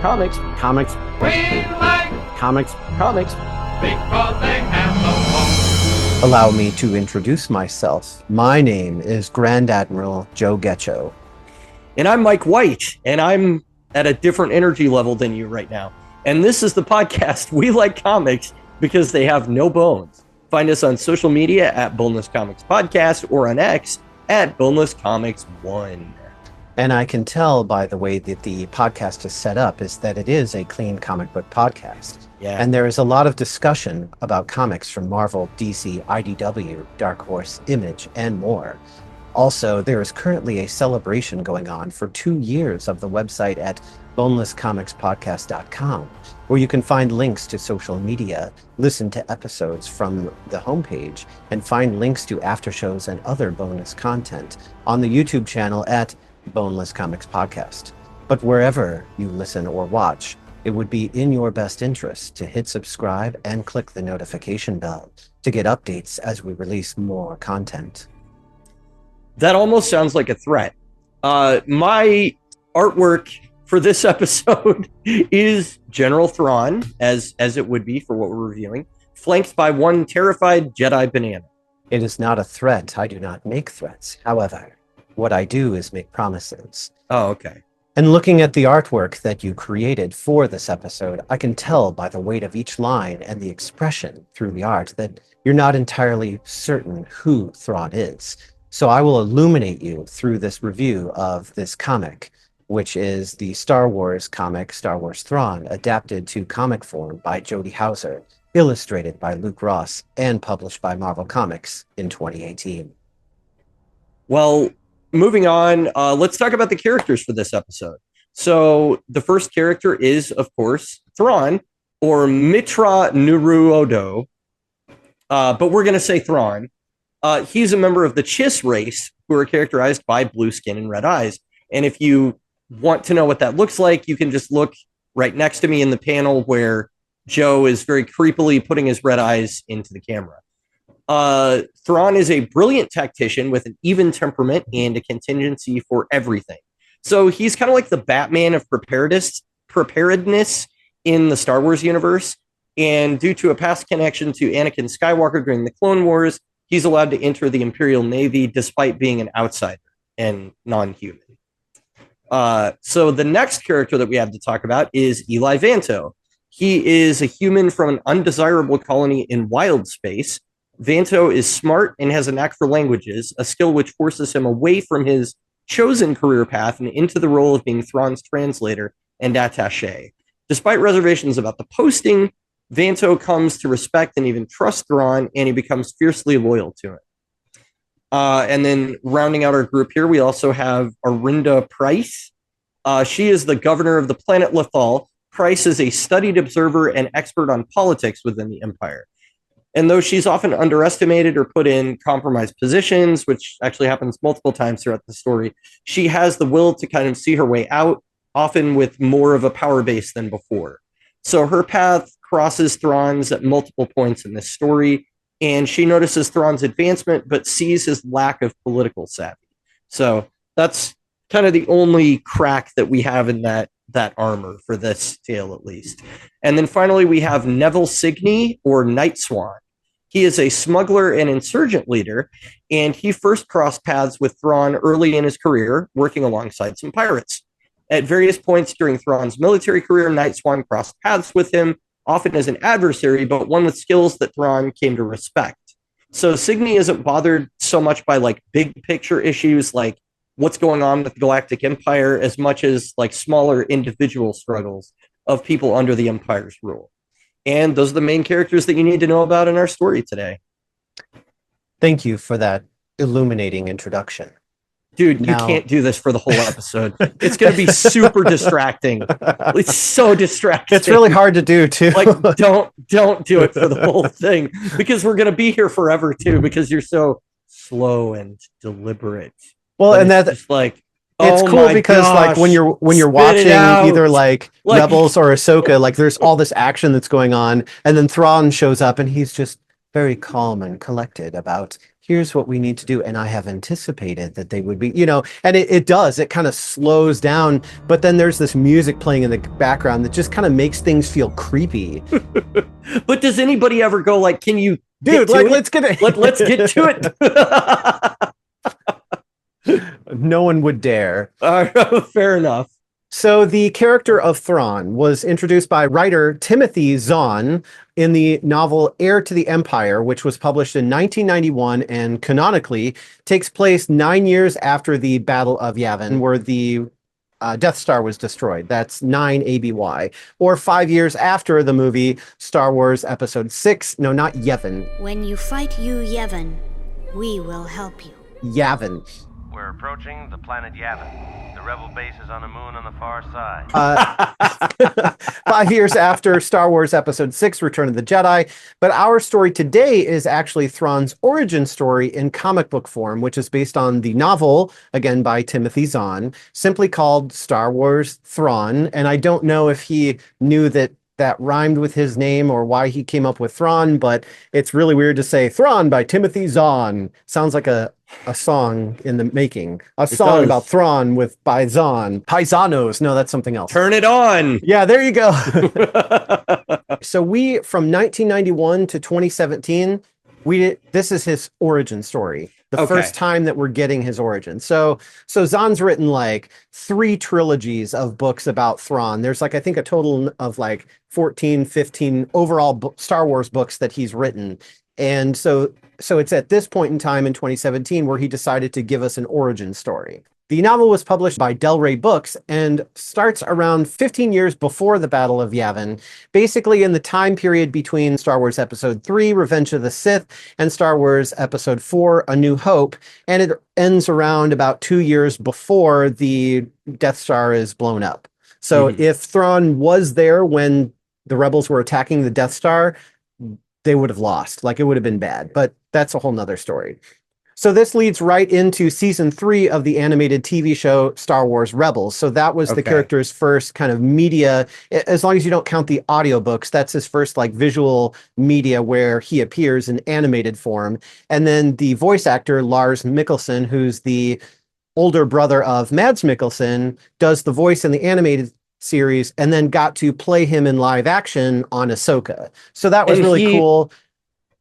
comics, comics, We like comics, comics. because they have the most. Allow me to introduce myself. My name is Grand Admiral Joe Getcho. And I'm Mike White, and I'm at a different energy level than you right now. And this is the podcast We Like Comics because they have no bones. Find us on social media at Boneless Comics Podcast or on X at Boneless Comics 1. And I can tell by the way that the podcast is set up is that it is a clean comic book podcast. Yeah. And there is a lot of discussion about comics from Marvel, DC, IDW, Dark Horse, Image, and more. Also, there is currently a celebration going on for 2 years of the website at bonelesscomicspodcast.com, where you can find links to social media, listen to episodes from the homepage, and find links to after shows and other bonus content on the YouTube channel at Boneless Comics Podcast. But wherever you listen or watch, it would be in your best interest to hit subscribe and click the notification bell to get updates as we release more content. That almost sounds like a threat. My artwork for this episode is General Thrawn, as it would be for what we're reviewing, flanked by one terrified Jedi banana. It is not a threat. I do not make threats. However, what I do is make promises. Oh, okay. And looking at the artwork that you created for this episode, I can tell by the weight of each line and the expression through the art that you're not entirely certain who Thrawn is. So I will illuminate you through this review of this comic, which is the Star Wars comic, Star Wars Thrawn, adapted to comic form by Jody Houser, illustrated by Luke Ross, and published by Marvel Comics in 2018. Well, moving on, let's talk about the characters for this episode. So the first character is, of course, Thrawn, or Mitra Nuruodo, but we're going to say Thrawn. He's a member of the Chiss race, who are characterized by blue skin and red eyes. And if you want to know what that looks like, you can just look right next to me in the panel where Joe is very creepily putting his red eyes into the camera. Thrawn is a brilliant tactician with an even temperament and a contingency for everything. So he's kind of like the Batman of preparedness in the Star Wars universe. And due to a past connection to Anakin Skywalker during the Clone Wars, he's allowed to enter the Imperial Navy despite being an outsider and non-human. So the next character that we have to talk about is Eli Vanto. He is a human from an undesirable colony in wild space. Vanto is smart and has a knack for languages, a skill which forces him away from his chosen career path and into the role of being Thrawn's translator and attaché. Despite reservations about the posting, Vanto comes to respect and even trust Thrawn, and he becomes fiercely loyal to him. And then rounding out our group here, we also have Arinda Price. She is the governor of the planet Lothal. Price is a studied observer and expert on politics within the Empire. And though she's often underestimated or put in compromised positions, which actually happens multiple times throughout the story, she has the will to kind of see her way out, often with more of a power base than before. So her path crosses Thrawn's at multiple points in this story, and she notices Thrawn's advancement, but sees his lack of political savvy. So that's kind of the only crack that we have in that armor for this tale, at least. And then finally, we have Neville Signey, or Night Swan. He is a smuggler and insurgent leader, and he first crossed paths with Thrawn early in his career, working alongside some pirates. At various points during Thrawn's military career, Night Swan crossed paths with him, often as an adversary, but one with skills that Thrawn came to respect. So Signey isn't bothered so much by like big picture issues like what's going on with the Galactic Empire as much as like smaller individual struggles of people under the Empire's rule. And those are the main characters that you need to know about in our story today. Thank you for that illuminating introduction. Dude, you can't do this for the whole episode. It's going to be super distracting. It's so distracting. It's really hard to do, too. Like, don't do it for the whole thing, because we're going to be here forever, too, because you're so slow and deliberate. Well, but and that's just like, it's cool because gosh, like when you're watching either like Rebels or Ahsoka, like there's all this action that's going on, and then Thrawn shows up and he's just very calm and collected about here's what we need to do. And I have anticipated that they would be, and it does, it kind of slows down, but then there's this music playing in the background that just kind of makes things feel creepy. But does anybody ever go like, can you, dude, let's get it. Let's get to it. No one would dare. Fair enough. So the character of Thrawn was introduced by writer Timothy Zahn in the novel Heir to the Empire, which was published in 1991 and canonically takes place 9 years after the Battle of Yavin, where the Death Star was destroyed. That's 9 ABY. Or 5 years after the movie Star Wars Episode 6. No, not Yavin. When you fight Yavin, we will help you. Yavin. We're approaching the planet Yavin. The rebel base is on a moon on the far side. 5 years after Star Wars Episode 6, Return of the Jedi. But our story today is actually Thrawn's origin story in comic book form, which is based on the novel, again by Timothy Zahn, simply called Star Wars Thrawn. And I don't know if he knew that rhymed with his name or why he came up with Thrawn, but it's really weird to say Thrawn by Timothy Zahn. Sounds like a song in the making. A song about Thrawn by Zahn. Paisanos. No, that's something else. Turn it on. Yeah, there you go. So from 1991 to 2017, this is his origin story. The first time that we're getting his origin. So Zahn's written like 3 trilogies of books about Thrawn. There's I think a total of 14, 15 overall Star Wars books that he's written. And so it's at this point in time in 2017 where he decided to give us an origin story. The novel was published by Del Rey Books and starts around 15 years before the Battle of Yavin, basically in the time period between Star Wars Episode 3, Revenge of the Sith, and Star Wars Episode 4, A New Hope, and it ends around about 2 years before the Death Star is blown up. So if Thrawn was there when the rebels were attacking the Death Star, they would have lost. It would have been bad, but that's a whole nother story. So this leads right into season 3 of the animated TV show Star Wars Rebels. So that was the character's first kind of media, as long as you don't count the audiobooks, that's his first visual media where he appears in animated form. And then the voice actor, Lars Mikkelsen, who's the older brother of Mads Mikkelsen, does the voice in the animated series and then got to play him in live action on Ahsoka. So that was really cool.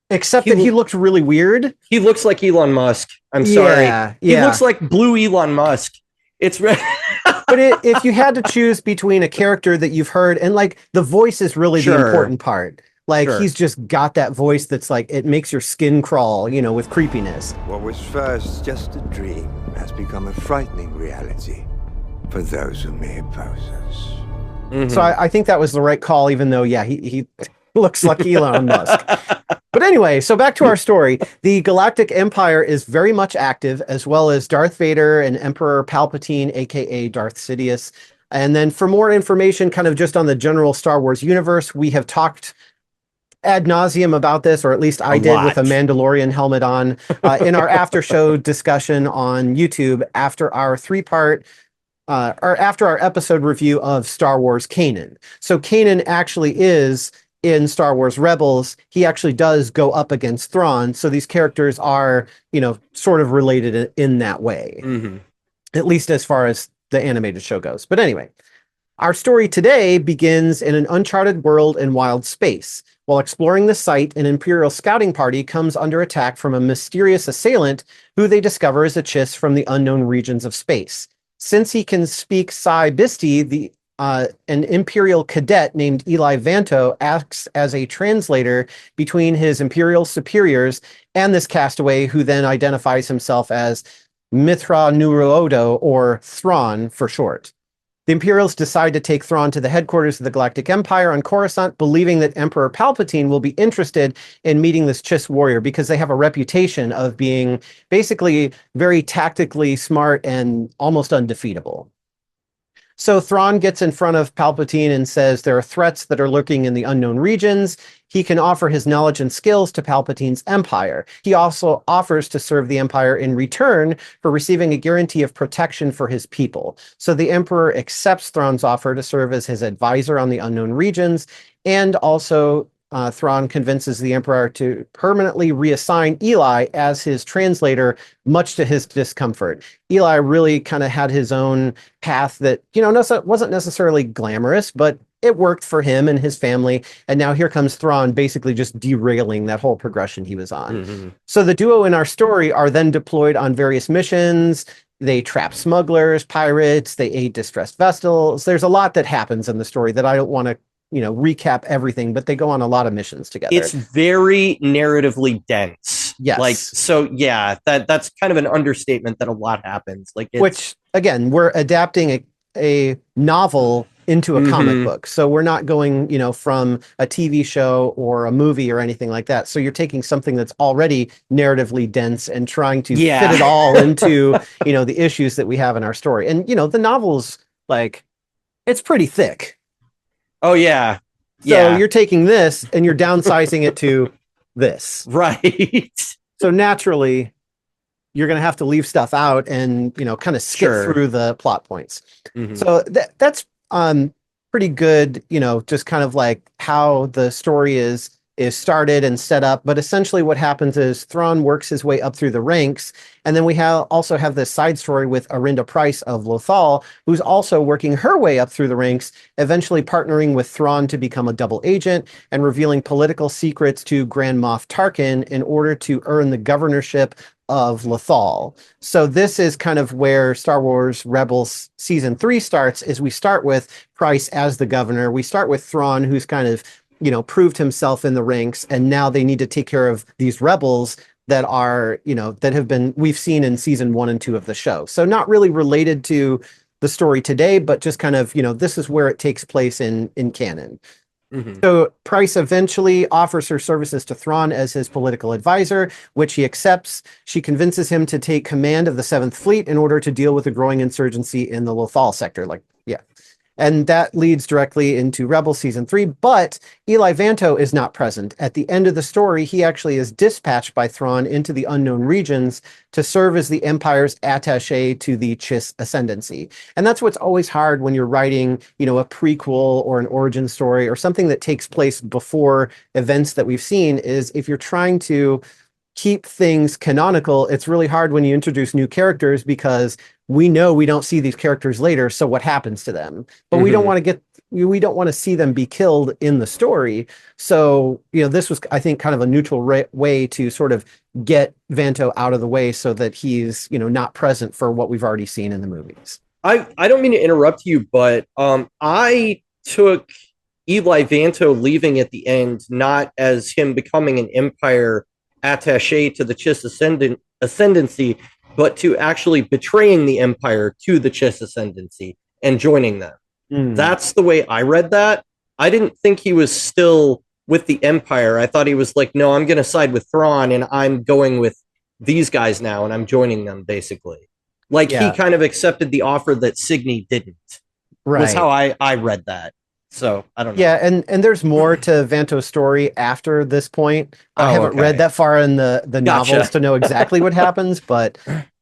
Except that he looked really weird. He looks like Elon Musk. I'm sorry. He looks like blue Elon Musk. It's But if you had to choose between a character that you've heard and the voice is really the important part. He's just got that voice that's it makes your skin crawl, with creepiness. What was first just a dream has become a frightening reality for those who may oppose us. So I think that was the right call, even though, he looks like Elon Musk. But anyway, so back to our story. The Galactic Empire is very much active, as well as Darth Vader and Emperor Palpatine, aka Darth Sidious. And then for more information, kind of just on the general Star Wars universe, we have talked ad nauseum about this, or at least I did with a Mandalorian helmet on, in our after show discussion on YouTube after our 3-part or after our episode review of Star Wars Kanan. So Kanan actually is in Star Wars Rebels. He actually does go up against Thrawn. So these characters are, sort of related in that way, at least as far as the animated show goes. But anyway, our story today begins in an uncharted world in wild space. While exploring the site, an Imperial scouting party comes under attack from a mysterious assailant who they discover is a Chiss from the unknown regions of space. Since he can speak Psi Bisti, an Imperial cadet named Eli Vanto acts as a translator between his Imperial superiors and this castaway, who then identifies himself as Mithra Nuruodo, or Thrawn for short. The Imperials decide to take Thrawn to the headquarters of the Galactic Empire on Coruscant, believing that Emperor Palpatine will be interested in meeting this Chiss warrior because they have a reputation of being basically very tactically smart and almost undefeatable. So Thrawn gets in front of Palpatine and says there are threats that are lurking in the unknown regions. He can offer his knowledge and skills to Palpatine's empire. He also offers to serve the empire in return for receiving a guarantee of protection for his people. So the Emperor accepts Thrawn's offer to serve as his advisor on the unknown regions and also Thrawn convinces the Emperor to permanently reassign Eli as his translator, much to his discomfort. Eli really kind of had his own path that, wasn't necessarily glamorous, but it worked for him and his family. And now here comes Thrawn basically just derailing that whole progression he was on. Mm-hmm. So the duo in our story are then deployed on various missions. They trap smugglers, pirates, they aid distressed vessels. There's a lot that happens in the story that I don't want to recap everything, but they go on a lot of missions together. It's very narratively dense. Yes. That's kind of an understatement that a lot happens. Which, again, we're adapting a novel into a comic book. So we're not going, from a TV show or a movie or anything like that. So you're taking something that's already narratively dense and trying to fit it all into, the issues that we have in our story. And, the novel's it's pretty thick. Oh, yeah. So you're taking this and you're downsizing it to this. Right. So naturally, you're going to have to leave stuff out and, kind of skip through the plot points. Mm-hmm. So that's pretty good, just kind of like how the story is started and set up. But essentially what happens is Thrawn works his way up through the ranks. And then we also have this side story with Arinda Pryce of Lothal, who's also working her way up through the ranks, eventually partnering with Thrawn to become a double agent and revealing political secrets to Grand Moff Tarkin in order to earn the governorship of Lothal. So this is kind of where Star Wars Rebels Season 3 starts, is we start with Pryce as the governor. We start with Thrawn, who's kind of proved himself in the ranks, and now they need to take care of these rebels that are, that have been, we've seen in season 1 and 2 of the show. So not really related to the story today, but just kind of, this is where it takes place in canon. Mm-hmm. So Pryce eventually offers her services to Thrawn as his political advisor, which he accepts. She convinces him to take command of the 7th Fleet in order to deal with the growing insurgency in the Lothal sector. And that leads directly into Rebels Season 3, but Eli Vanto is not present. At the end of the story, he actually is dispatched by Thrawn into the unknown regions to serve as the Empire's attaché to the Chiss Ascendancy. And that's what's always hard when you're writing, a prequel or an origin story or something that takes place before events that we've seen, is if you're trying to keep things canonical, it's really hard when you introduce new characters because we know we don't see these characters later. So what happens to them? But we don't want to see them be killed in the story. So, this was, I think, kind of a neutral way to sort of get Vanto out of the way so that he's, not present for what we've already seen in the movies. I don't mean to interrupt you, but I took Eli Vanto leaving at the end not as him becoming an Empire attaché to the Chiss Ascendancy, but to actually betraying the Empire to the Chiss Ascendancy and joining them. That's the way I read that. I didn't think he was still with the Empire. I thought he was like, no, I'm going to side with Thrawn and I'm going with these guys now and I'm joining them, basically. He kind of accepted the offer that Signy didn't. Right. Was how I read that. So I don't know. Yeah, and there's more to Vanto's story after this point. I haven't read that far in the novels to know exactly what happens, but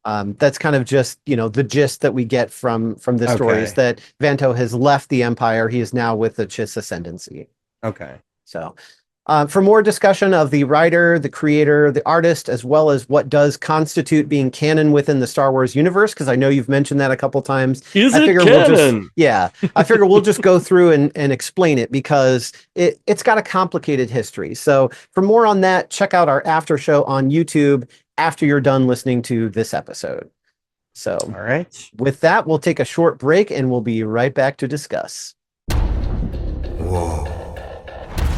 that's kind of just the gist that we get from this story is that Vanto has left the Empire. He is now with the Chiss Ascendancy. Okay. So for more discussion of the writer, the creator, the artist, as well as what does constitute being canon within the Star Wars universe, because I know you've mentioned that a couple times. Is it canon? I figure we'll just go through and explain it because it's got a complicated history. So for more on that, check out our after show on YouTube after you're done listening to this episode. So all right. With that, we'll take a short break and we'll be right back to discuss. Whoa.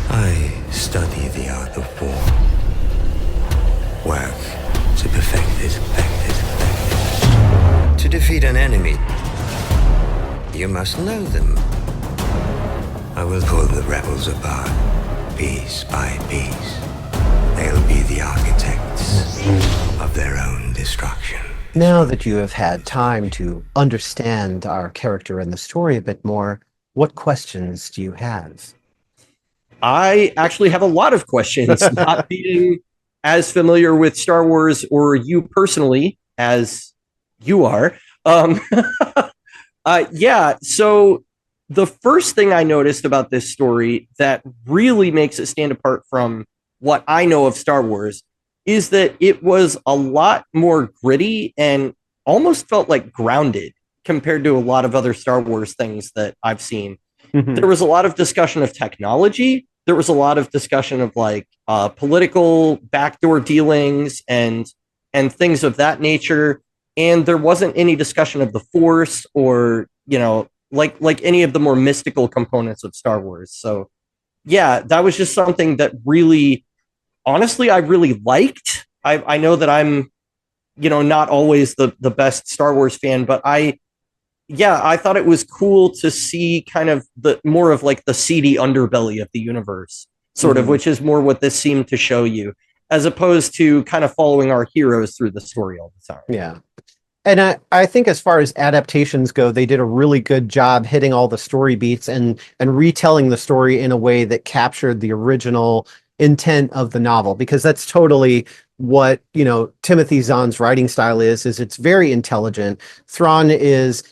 I study the art of war. Work to perfect it. To defeat an enemy, you must know them. I will pull the rebels apart, piece by piece. They'll be the architects of their own destruction. Now that you have had time to understand our character and the story a bit more, what questions do you have? I actually have a lot of questions, not being as familiar with Star Wars or you personally as you are. So the first thing I noticed about this story that really makes it stand apart from what I know of Star Wars is that it was a lot more gritty and almost felt like grounded compared to a lot of other Star Wars things that I've seen. There was a lot of discussion of technology. There was a lot of discussion of like political backdoor dealings and things of that nature. And there wasn't any discussion of the Force or, you know, like any of the more mystical components of Star Wars. So yeah, that was just something that really, honestly, I really liked. I know that I'm, you know, not always the best Star Wars fan, but I thought it was cool to see kind of the more of like the seedy underbelly of the universe, sort of, which is more what this seemed to show you, as opposed to kind of following our heroes through the story all the time. Yeah. And I think as far as adaptations go, they did a really good job hitting all the story beats and retelling the story in a way that captured the original intent of the novel, because that's totally what, you know, Timothy Zahn's writing style is it's very intelligent. Thrawn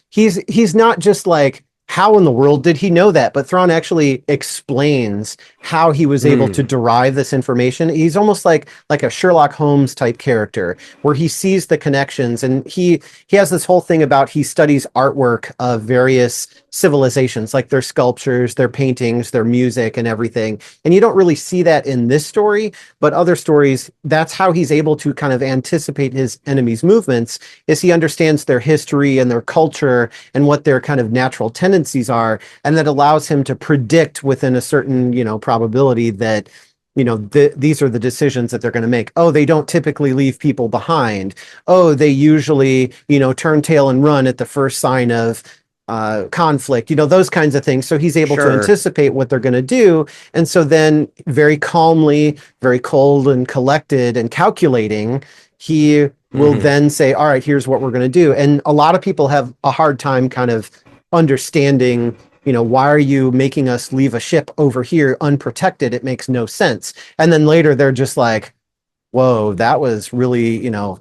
he's not just like, how in the world did he know that? But Thrawn actually explains how he was able to derive this information. He's almost like a Sherlock Holmes type character, where he sees the connections, and he has this whole thing about he studies artwork of various civilizations, like their sculptures, their paintings, their music, and everything. And you don't really see that in this story, but other stories, that's how he's able to kind of anticipate his enemies' movements, is he understands their history and their culture and what their kind of natural tendencies are, and that allows him to predict within a certain, you know, probability that, you know, these are the decisions that they're going to make. Oh, they don't typically leave people behind. Oh, they usually, you know, turn tail and run at the first sign of conflict, you know, those kinds of things. So he's able to anticipate what they're going to do. And so then very calmly, very cold and collected and calculating, he will then say, all right, here's what we're going to do. And a lot of people have a hard time kind of understanding, you know, why are you making us leave a ship over here unprotected? It makes no sense. And then later they're just like, whoa, that was really, you know,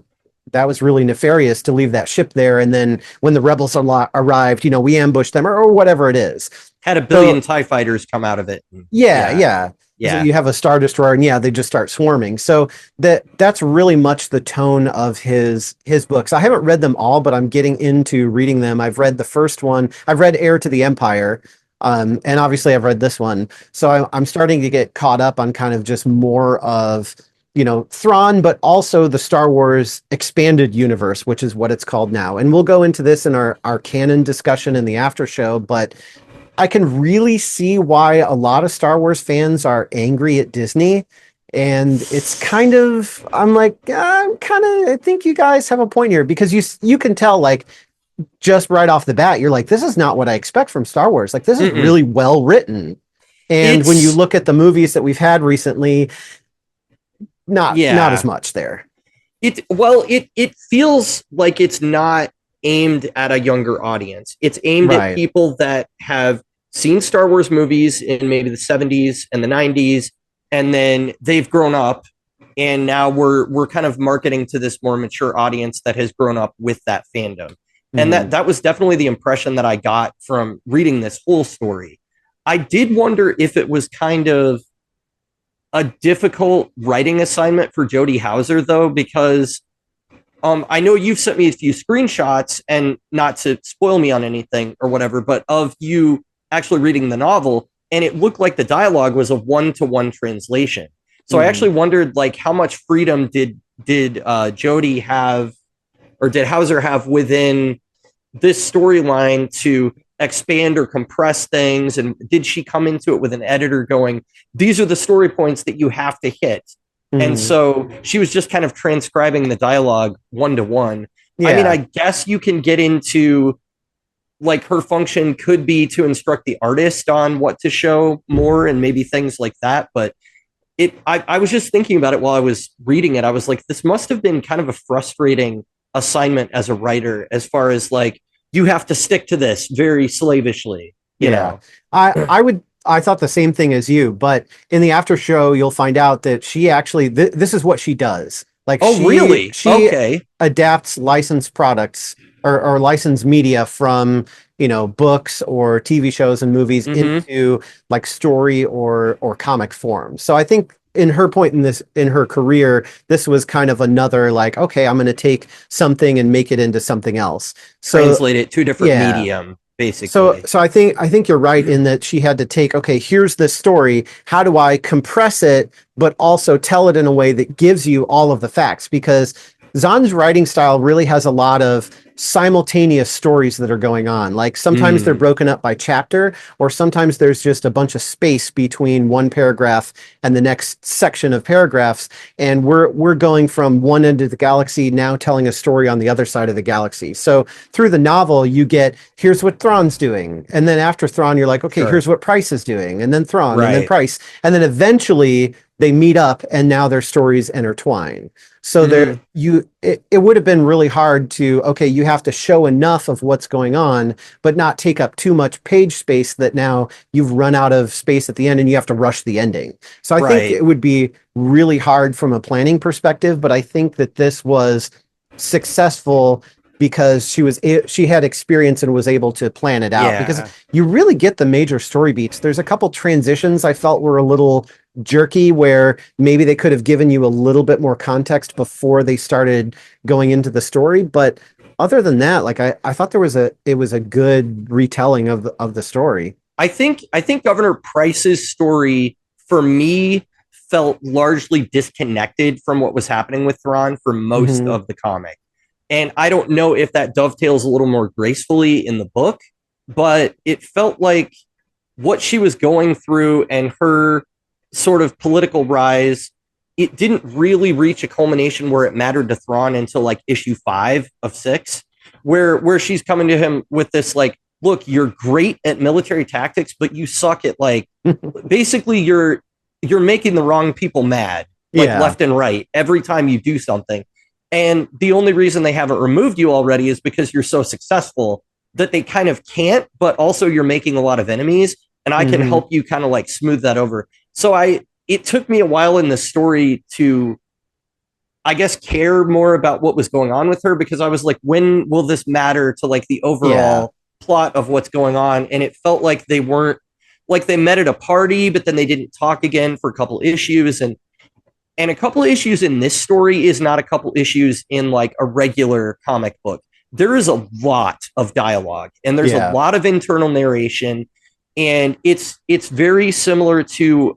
that was really nefarious to leave that ship there. And then when the rebels arrived, you know, we ambushed them or whatever it is. Had a billion TIE fighters come out of it. Yeah. So you have a Star Destroyer, and they just start swarming. So that's really much the tone of his books. I haven't read them all, but I'm getting into reading them. I've read the first one. I've read Heir to the Empire, and obviously I've read this one. So I'm starting to get caught up on kind of just more of, you know, Thrawn, but also the Star Wars expanded universe, which is what it's called now. And we'll go into this in our canon discussion in the after show, but I can really see why a lot of Star Wars fans are angry at Disney. And it's kind of, I think you guys have a point here, because you can tell, like, just right off the bat, you're like, this is not what I expect from Star Wars. Like, this is really well written. And when you look at the movies that we've had recently, not as much there. It feels like it's not aimed at a younger audience. It's aimed at people that have seen Star Wars movies in maybe the 70s and the 90s, and then they've grown up, and now we're kind of marketing to this more mature audience that has grown up with that fandom. And that was definitely the impression that I got from reading this whole story. I did wonder if it was kind of a difficult writing assignment for Jody Houser, though, because I know you've sent me a few screenshots, and not to spoil me on anything or whatever, but of you actually reading the novel, and it looked like the dialogue was a 1-to-1 translation. So I actually wondered, like, how much freedom did Jody have, or did Houser have within this storyline to expand or compress things? And did she come into it with an editor going, these are the story points that you have to hit? And so she was just kind of transcribing the dialogue 1-to-1. Yeah. I mean, I guess you can get into, like, her function could be to instruct the artist on what to show more and maybe things like that. But I was just thinking about it while I was reading it. I was like, this must have been kind of a frustrating assignment as a writer, as far as, like, you have to stick to this very slavishly. You know? I thought the same thing as you, but in the after show, you'll find out that she actually, this is what she does. Like, really? She adapts licensed products or licensed media from, books or TV shows and movies Mhm. into like story or comic form. So I think in her point in her career, this was kind of another like, okay, I'm going to take something and make it into something else. So Translate it to a different yeah. medium, basically. So I think you're right in that she had to take, okay, here's this story. How do I compress it, but also tell it in a way that gives you all of the facts? Because Zahn's writing style really has a lot of simultaneous stories that are going on. Like sometimes they're broken up by chapter, or sometimes there's just a bunch of space between one paragraph and the next section of paragraphs. And we're going from one end of the galaxy now telling a story on the other side of the galaxy. So through the novel, you get, here's what Thrawn's doing. And then after Thrawn, you're like, okay, Sure. here's what Price is doing. And then Thrawn, and then Right. Price. And then eventually they meet up and now their stories intertwine. So it would have been really hard to, okay, you have to show enough of what's going on, but not take up too much page space that now you've run out of space at the end and you have to rush the ending. So I Right. think it would be really hard from a planning perspective, but I think that this was successful because she had experience and was able to plan it out. Yeah. Because you really get the major story beats. There's a couple transitions I felt were a little jerky, where maybe they could have given you a little bit more context before they started going into the story. But other than that, like I thought it was a good retelling of the story. I think Governor Price's story for me felt largely disconnected from what was happening with Thrawn for most of the comic. And I don't know if that dovetails a little more gracefully in the book, but it felt like what she was going through and her sort of political rise, it didn't really reach a culmination where it mattered to Thrawn until like issue 5 of 6, where she's coming to him with this like, look, you're great at military tactics, but you suck at like, basically you're making the wrong people mad, like left and right every time you do something. And the only reason they haven't removed you already is because you're so successful that they kind of can't, but also you're making a lot of enemies. And I can help you kind of like smooth that over. So it took me a while in the story to, I guess, care more about what was going on with her, because I was like, when will this matter to like the overall plot of what's going on? And it felt like they weren't, like they met at a party, but then they didn't talk again for a couple issues. And a couple issues in this story is not a couple issues in like a regular comic book. There is a lot of dialogue and there's a lot of internal narration, and it's very similar to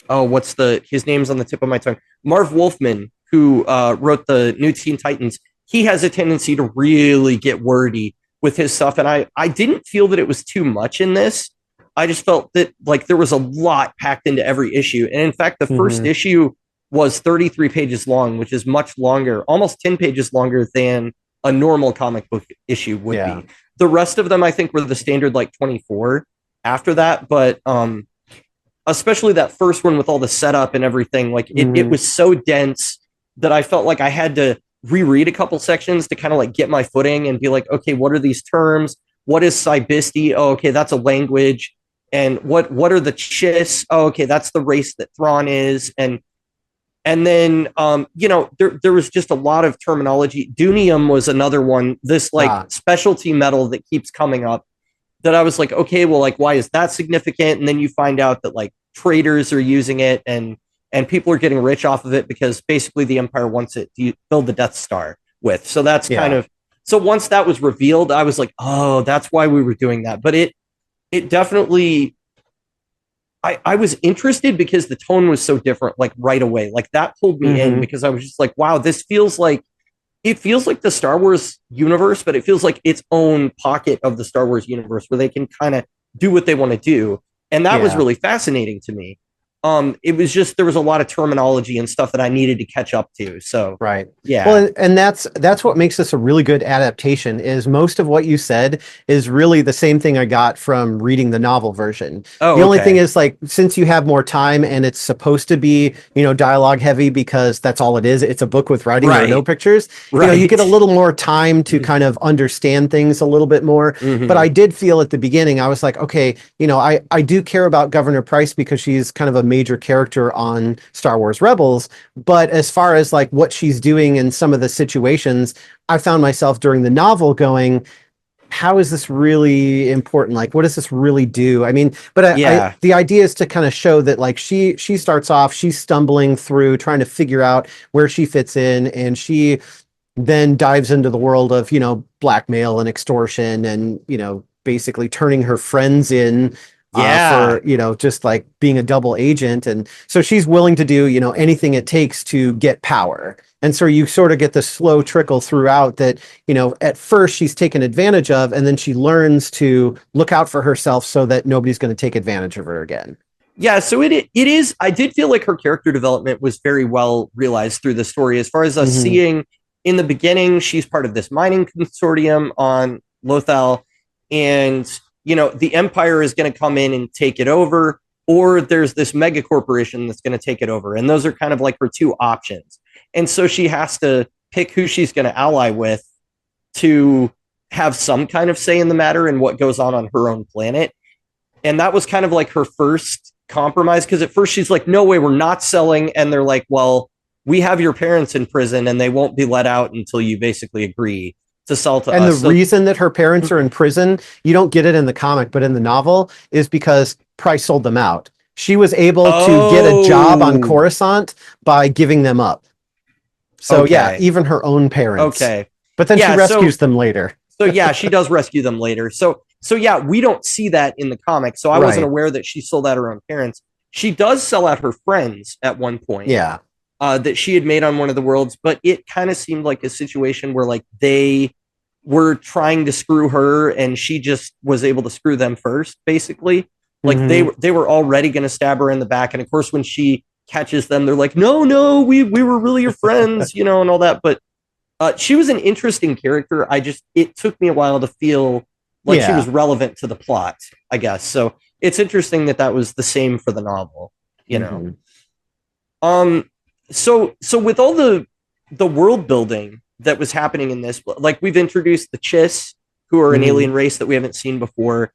his name's on the tip of my tongue, Marv Wolfman, who wrote the New Teen Titans. He has a tendency to really get wordy with his stuff, and I didn't feel that it was too much in this. I just felt that like there was a lot packed into every issue. And in fact, the first issue was 33 pages long, which is much longer, almost 10 pages longer than a normal comic book issue would be. The rest of them, I think, were the standard like 24 after that. But especially that first one with all the setup and everything, like it was so dense that I felt like I had to reread a couple sections to kind of like get my footing and be like, okay, what are these terms? What is Cybisti? Oh, okay, that's a language. And what are the Chiss? Oh, okay, that's the race that Thrawn is. And then there was just a lot of terminology. Dunium was another one, this like specialty metal that keeps coming up, that I was like, okay, well, like, why is that significant? And then you find out that like traders are using it and people are getting rich off of it because basically the Empire wants it to build the Death Star with. So that's kind of, so once that was revealed, I was like, oh, that's why we were doing that. But it definitely, I was interested because the tone was so different, like right away. Like that pulled me in, because I was just like, wow, it feels like the Star Wars universe, but it feels like its own pocket of the Star Wars universe where they can kind of do what they want to do. And that was really fascinating to me. It was just, there was a lot of terminology and stuff that I needed to catch up to. So, well, and that's what makes this a really good adaptation, is most of what you said is really the same thing I got from reading the novel version. The only thing is, like, since you have more time and it's supposed to be, dialogue heavy, because that's all it is. It's a book with writing or no pictures. You get a little more time to kind of understand things a little bit more. But I did feel at the beginning, I was like, okay, I do care about Governor Price because she's kind of a major character on Star Wars Rebels, but as far as like what she's doing in some of the situations, I found myself during the novel going, how is this really important? Like, what does this really do? I mean, but the idea is to kind of show that like she starts off, she's stumbling through trying to figure out where she fits in, and she then dives into the world of, blackmail and extortion and, basically turning her friends in for, just like being a double agent. And so she's willing to do, anything it takes to get power. And so you sort of get the slow trickle throughout that, at first she's taken advantage of, and then she learns to look out for herself so that nobody's going to take advantage of her again. Yeah, so it is. I did feel like her character development was very well realized through the story, as far as us seeing in the beginning, she's part of this mining consortium on Lothal, and the Empire is going to come in and take it over, or there's this mega corporation that's going to take it over, and those are kind of like her two options. And so she has to pick who she's going to ally with to have some kind of say in the matter and what goes on her own planet. And that was kind of like her first compromise, because at first she's like, no way, we're not selling. And they're like, well, we have your parents in prison and they won't be let out until you basically agree to sell to us. And the reason that her parents are in prison, you don't get it in the comic, but in the novel, is because Price sold them out. She was able to get a job on Coruscant by giving them up. So yeah, even her own parents. Okay. But then she rescues them later. So yeah, she does rescue them later. So yeah, we don't see that in the comic. So I wasn't aware that she sold out her own parents. She does sell out her friends at one point. Yeah. That she had made on one of the worlds, but it kind of seemed like a situation where like they were trying to screw her and she just was able to screw them first, basically. Like they were already going to stab her in the back. And of course, when she catches them, they're like, no, we were really your friends, and all that. But she was an interesting character. It took me a while to feel like she was relevant to the plot, I guess. So it's interesting that was the same for the novel, know. So with all the world building that was happening in this, like we've introduced the Chiss, who are an alien race that we haven't seen before.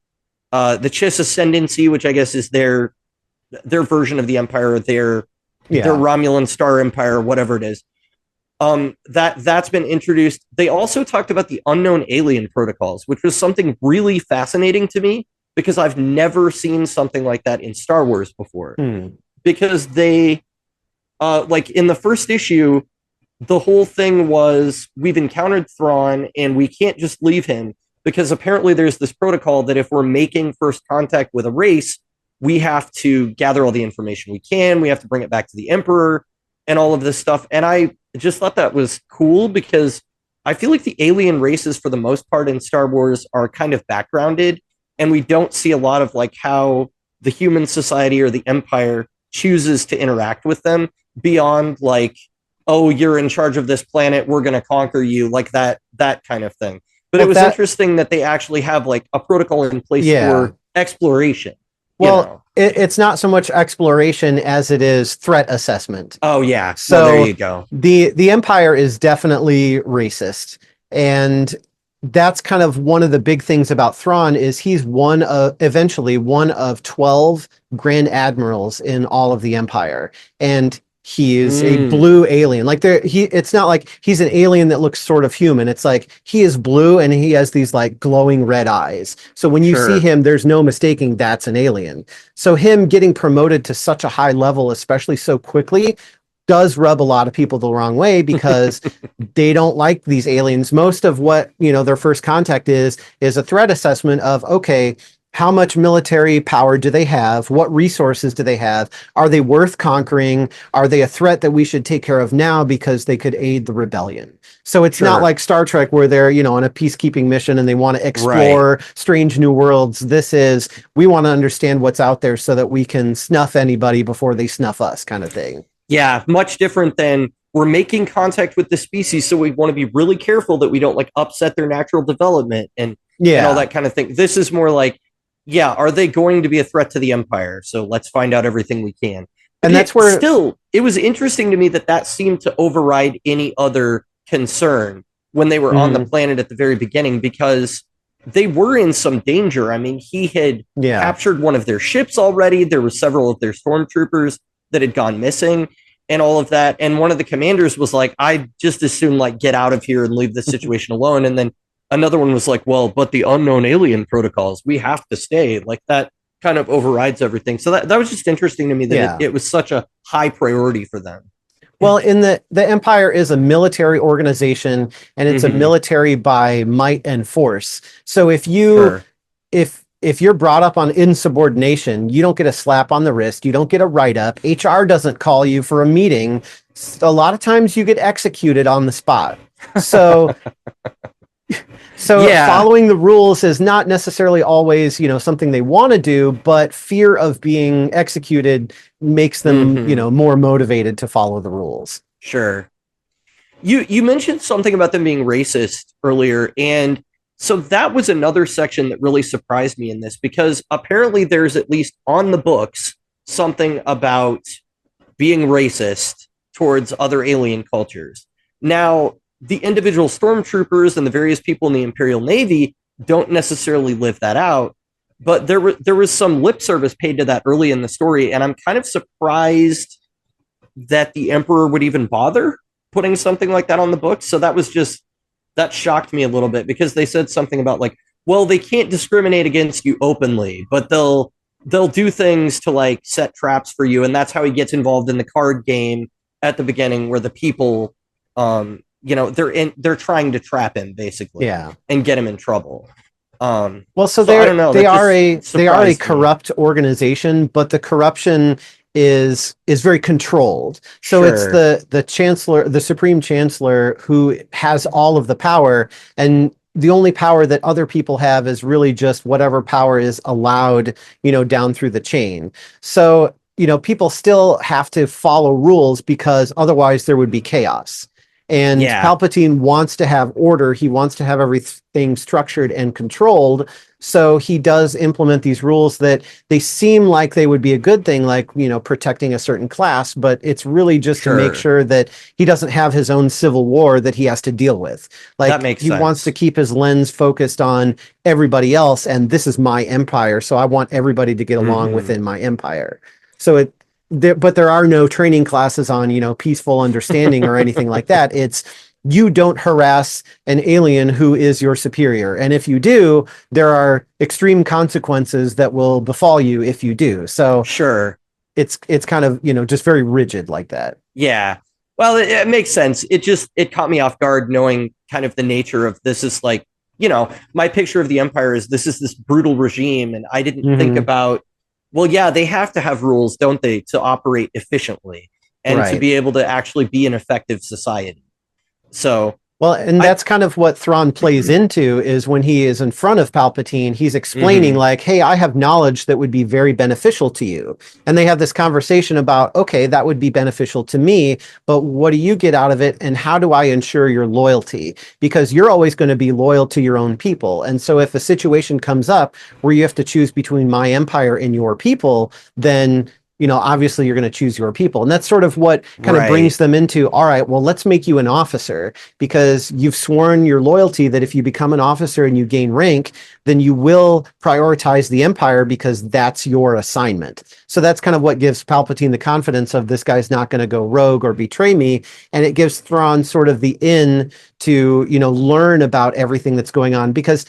The Chiss Ascendancy, which I guess is their version of the Empire, their Romulan Star Empire, whatever it is. That's been introduced. They also talked about the unknown alien protocols, which was something really fascinating to me because I've never seen something like that in Star Wars before. Because they, like in the first issue, the whole thing was we've encountered Thrawn and we can't just leave him, because apparently there's this protocol that if we're making first contact with a race, we have to gather all the information we can. We have to bring it back to the Emperor and all of this stuff. And I just thought that was cool because I feel like the alien races, for the most part in Star Wars, are kind of backgrounded, and we don't see a lot of like how the human society or the Empire chooses to interact with them beyond like, oh, you're in charge of this planet, we're going to conquer you, like that kind of thing. But it was interesting that they actually have like a protocol in place for exploration. Well, it's not so much exploration as it is threat assessment. Oh yeah. So there you go. The Empire is definitely racist, and that's kind of one of the big things about Thrawn is he's eventually one of 12 Grand Admirals in all of the Empire, and he is a blue alien. Like it's not like he's an alien that looks sort of human. It's like he is blue and he has these like glowing red eyes. So when you see him, there's no mistaking that's an alien. So him getting promoted to such a high level, especially so quickly, does rub a lot of people the wrong way because they don't like these aliens. Most of what, their first contact is a threat assessment of, okay, how much military power do they have? What resources do they have? Are they worth conquering? Are they a threat that we should take care of now because they could aid the rebellion? So it's not like Star Trek where they're, on a peacekeeping mission and they want to explore strange new worlds. This is, we want to understand what's out there so that we can snuff anybody before they snuff us, kind of thing. Yeah, much different than we're making contact with the species, so we want to be really careful that we don't like upset their natural development and all that kind of thing. This is more like, are they going to be a threat to the Empire? So let's find out everything we can. And that's where it was interesting to me that seemed to override any other concern when they were on the planet at the very beginning, because they were in some danger. I mean, he had captured one of their ships already. There were several of their stormtroopers that had gone missing and all of that. And one of the commanders was like, I just as soon like get out of here and leave this situation alone. And then another one was like, well, but the unknown alien protocols, we have to stay. Like that kind of overrides everything. So that was just interesting to me that it was such a high priority for them. Well, in the Empire is a military organization, and it's a military by might and force. So if you if you're brought up on insubordination, you don't get a slap on the wrist, you don't get a write-up, HR doesn't call you for a meeting. A lot of times you get executed on the spot. So following the rules is not necessarily always, something they want to do, but fear of being executed makes them, more motivated to follow the rules. Sure. You mentioned something about them being racist earlier, and so that was another section that really surprised me in this, because apparently there's, at least on the books, something about being racist towards other alien cultures. Now, the individual stormtroopers and the various people in the Imperial Navy don't necessarily live that out, but there was some lip service paid to that early in the story, and I'm kind of surprised that the Emperor would even bother putting something like that on the books. So that shocked me a little bit, because they said something about like, well, they can't discriminate against you openly, but they'll do things to like set traps for you, and that's how he gets involved in the card game at the beginning, where the people they're trying to trap him basically, and get him in trouble. They are a corrupt organization, but the corruption is very controlled. So it's the chancellor, the supreme chancellor, who has all of the power, and the only power that other people have is really just whatever power is allowed, down through the chain. So, people still have to follow rules, because otherwise there would be chaos. And Palpatine wants to have order. He wants to have everything structured and controlled. So he does implement these rules that they seem like they would be a good thing, like, protecting a certain class, but it's really just to make sure that he doesn't have his own civil war that he has to deal with. Like, that makes sense. Wants to keep his lens focused on everybody else, and this is my empire, so I want everybody to get along within my empire. So but there are no training classes on, peaceful understanding or anything like that. It's, you don't harass an alien who is your superior. And if you do, there are extreme consequences that will befall you if you do. So it's kind of, just very rigid like that. Yeah. Well, it makes sense. It caught me off guard, knowing kind of the nature of this is like, my picture of the Empire is this brutal regime. And I didn't think about, well, yeah, they have to have rules, don't they, to operate efficiently and to be able to actually be an effective society. So, well, and that's kind of what Thrawn plays into, is when he is in front of Palpatine, he's explaining like, hey, I have knowledge that would be very beneficial to you. And they have this conversation about, okay, that would be beneficial to me, but what do you get out of it? And how do I ensure your loyalty? Because you're always going to be loyal to your own people. And so if a situation comes up where you have to choose between my empire and your people, then obviously you're going to choose your people. And that's sort of what kind of brings them into, all right, well, let's make you an officer, because you've sworn your loyalty that if you become an officer and you gain rank, then you will prioritize the empire, because that's your assignment. So that's kind of what gives Palpatine the confidence of, this guy's not going to go rogue or betray me. And it gives Thrawn sort of the in to, learn about everything that's going on, because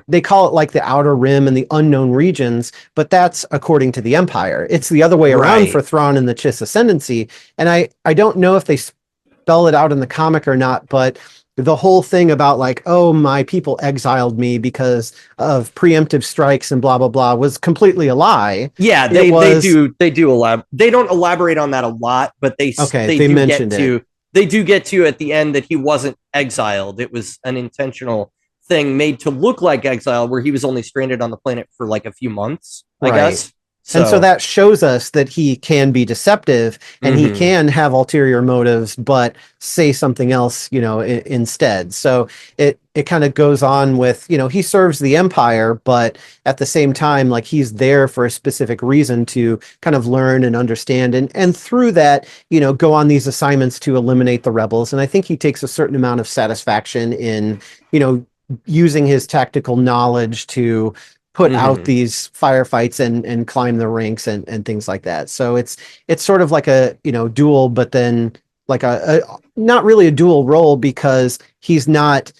they call it like the Outer Rim and the unknown regions, but that's according to the Empire. It's the other way around for Thrawn and the Chiss Ascendancy. And I don't know if they spell it out in the comic or not, but the whole thing about like, oh, my people exiled me because of preemptive strikes and blah, blah, blah was completely a lie. Yeah, they do. They don't elaborate on that a lot, but they mentioned it. They do get to at the end that he wasn't exiled. It was an intentional thing made to look like exile, where he was only stranded on the planet for like a few months, I guess. And so that shows us that he can be deceptive, and he can have ulterior motives, but say something else, instead. So it kind of goes on with, he serves the Empire, but at the same time, like, he's there for a specific reason to kind of learn and understand. And through that, go on these assignments to eliminate the rebels. And I think he takes a certain amount of satisfaction in, using his tactical knowledge to put out these firefights and climb the ranks and things like that. So it's sort of like a, dual, but then like a not really a dual role, because he's not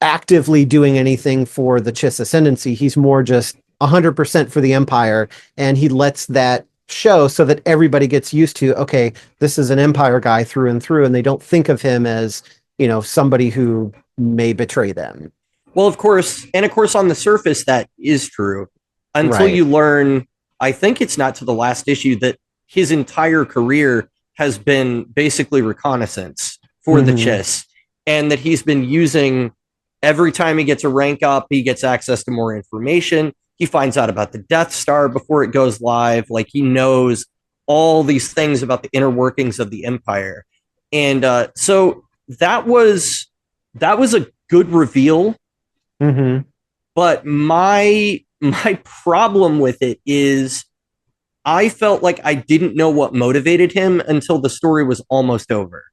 actively doing anything for the Chiss ascendancy. He's more just 100% for the Empire, and he lets that show so that everybody gets used to, okay, this is an Empire guy through and through, and they don't think of him as, somebody who may betray them. Well, of course, on the surface, that is true until Right. you learn, I think it's not to the last issue, that his entire career has been basically reconnaissance for the Chiss, and that he's been using, every time he gets a rank up, he gets access to more information. He finds out about the Death Star before it goes live. Like, he knows all these things about the inner workings of the Empire. And so that was a good reveal. But my problem with it is I felt like I didn't know what motivated him until the story was almost over.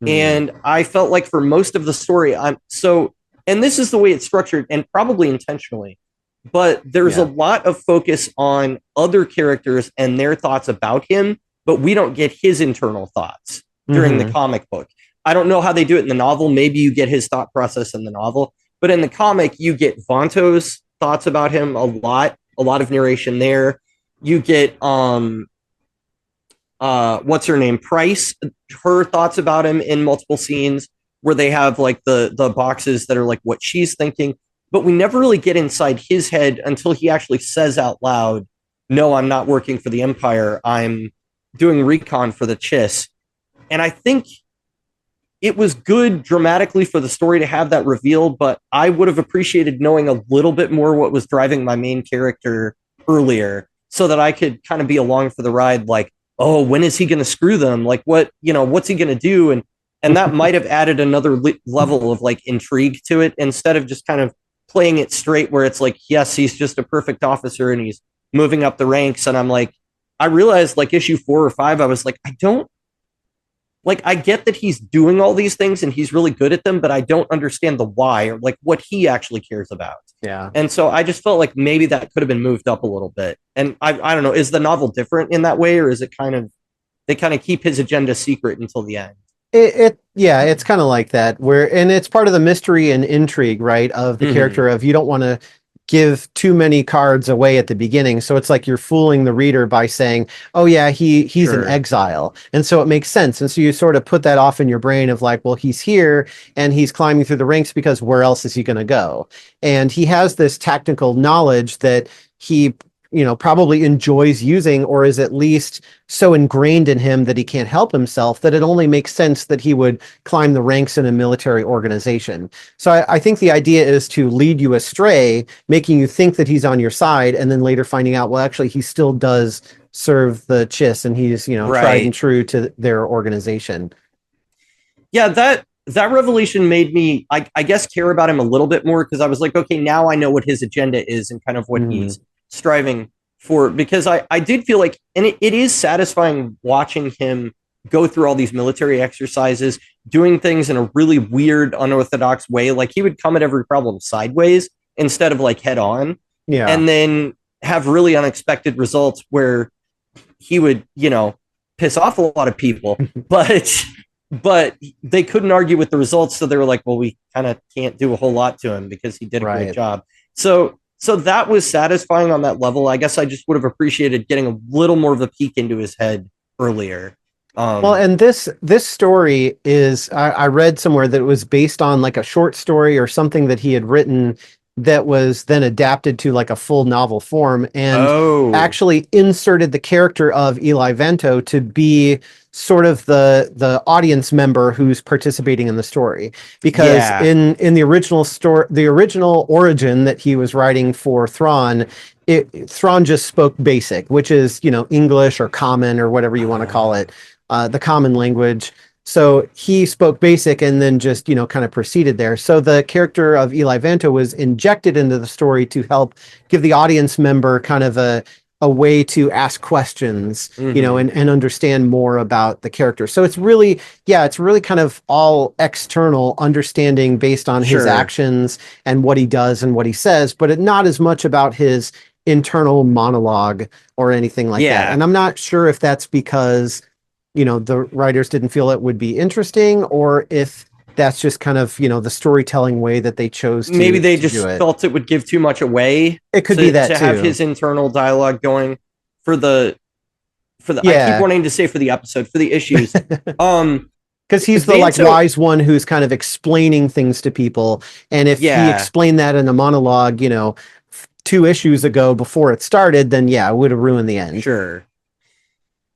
And I felt like for most of the story, and this is the way it's structured, and probably intentionally, but there's a lot of focus on other characters and their thoughts about him, but we don't get his internal thoughts during the comic book. I don't know how they do it in the novel. Maybe you get his thought process in the novel, but in the comic, you get Vanto's thoughts about him a lot of narration there. You get, what's her name? Price, her thoughts about him in multiple scenes where they have like the boxes that are like what she's thinking, but we never really get inside his head until he actually says out loud, no, I'm not working for the Empire. I'm doing recon for the Chiss. And I think it was good dramatically for the story to have that reveal, but I would have appreciated knowing a little bit more what was driving my main character earlier so that I could kind of be along for the ride. Like, oh, when is he going to screw them? Like, what's he going to do? And that might have added another level of like intrigue to it instead of just kind of playing it straight where it's like, yes, he's just a perfect officer and he's moving up the ranks. And I'm like, I realized like issue 4 or 5, I was like, I get that he's doing all these things and he's really good at them, but I don't understand the why or like what he actually cares about. Yeah. And so I just felt like maybe that could have been moved up a little bit. And I don't know, is the novel different in that way, or is it they kind of keep his agenda secret until the end? It's kind of like that, and it's part of the mystery and intrigue, right, of the character of, you don't want to give too many cards away at the beginning, so it's like you're fooling the reader by saying, oh yeah, he's an exile, and so it makes sense, and so you sort of put that off in your brain of like, well, he's here and he's climbing through the ranks because where else is he going to go? And he has this tactical knowledge that he probably enjoys using, or is at least so ingrained in him that he can't help himself, that it only makes sense that he would climb the ranks in a military organization. So I think the idea is to lead you astray, making you think that he's on your side, and then later finding out, well, actually, he still does serve the Chiss, and he's, tried and true to their organization. Yeah, that revelation made me, I guess, care about him a little bit more, because I was like, okay, now I know what his agenda is and kind of what he's striving for, because I did feel like, and it is satisfying watching him go through all these military exercises, doing things in a really weird, unorthodox way. Like, he would come at every problem sideways instead of like head on, and then have really unexpected results where he would, piss off a lot of people, but they couldn't argue with the results, so they were like, well, we kind of can't do a whole lot to him because he did a great job. So that was satisfying on that level. I guess I just would have appreciated getting a little more of a peek into his head earlier. Well, and this story is, I read somewhere that it was based on like a short story or something that he had written that was then adapted to like a full novel form, and actually inserted the character of Eli Vanto to be sort of the audience member who's participating in the story, because in the original story, the original origin that he was writing for Thrawn, Thrawn just spoke Basic, which is English or Common or whatever you want to call it, the common language. So he spoke Basic and then just, kind of proceeded there. So the character of Eli Vanto was injected into the story to help give the audience member kind of a way to ask questions, and understand more about the character. So it's really kind of all external understanding based on his actions and what he does and what he says, but not as much about his internal monologue or anything like that. And I'm not sure if that's because the writers didn't feel it would be interesting, or if that's just kind of, the storytelling way that they chose to Maybe they to just do it. felt it would give too much away. It could be that to too. have his internal dialogue going for the I keep wanting to say for the episode, for the issues. Because he's the wise one who's kind of explaining things to people. And if he explained that in a monologue, 2 issues ago before it started, then it would have ruined the end. Sure.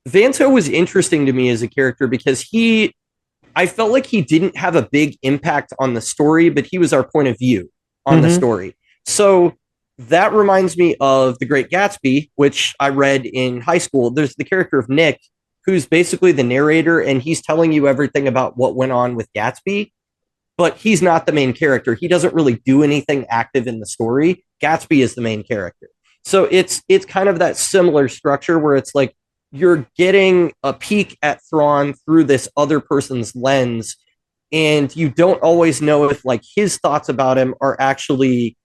Vanto was interesting to me as a character because I felt like he didn't have a big impact on the story, but he was our point of view on the story. So that reminds me of The Great Gatsby, which I read in high school. There's the character of Nick, who's basically the narrator, and he's telling you everything about what went on with Gatsby, but he's not the main character. He doesn't really do anything active in the story. Gatsby is the main character. So it's kind of that similar structure where it's like you're getting a peek at Thrawn through this other person's lens, and you don't always know if like his thoughts about him are actually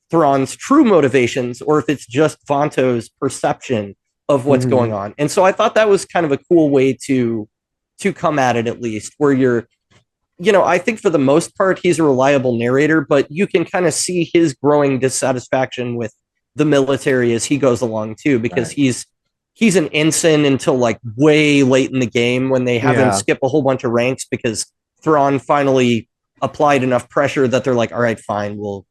Thrawn's true motivations or if it's just Vanto's perception of what's going on. And so I thought that was kind of a cool way to come at it, at least, where you're, I think for the most part, he's a reliable narrator, but you can kind of see his growing dissatisfaction with the military as he goes along too, because he's an ensign until like way late in the game when they have him skip a whole bunch of ranks because Thrawn finally applied enough pressure that they're like, all right, fine, we'll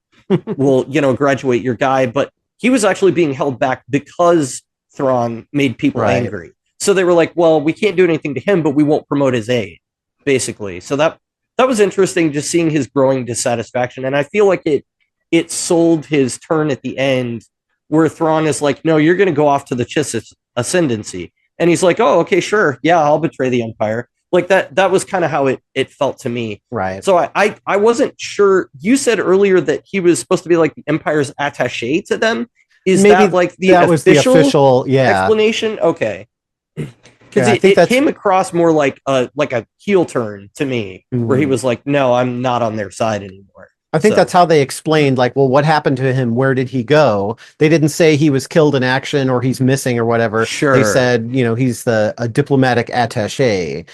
graduate your guy. But he was actually being held back because Thrawn made people angry. So they were like, well, we can't do anything to him, but we won't promote his aide, basically. So that was interesting, just seeing his growing dissatisfaction. And I feel like it sold his turn at the end where Thrawn is like, no, you're going to go off to the Chiss Ascendancy. And he's like, oh, okay, sure. Yeah, I'll betray the Empire. Like that was kind of how it felt to me. Right. So I wasn't sure. You said earlier that he was supposed to be like the Empire's attaché to them. Is maybe that like the official explanation? Okay. Because it came across more like a heel turn to me, where he was like, no, I'm not on their side anymore. I think that's how they explained, like, well, what happened to him? Where did he go? They didn't say he was killed in action or he's missing or whatever. Sure. They said, he's a diplomatic attaché,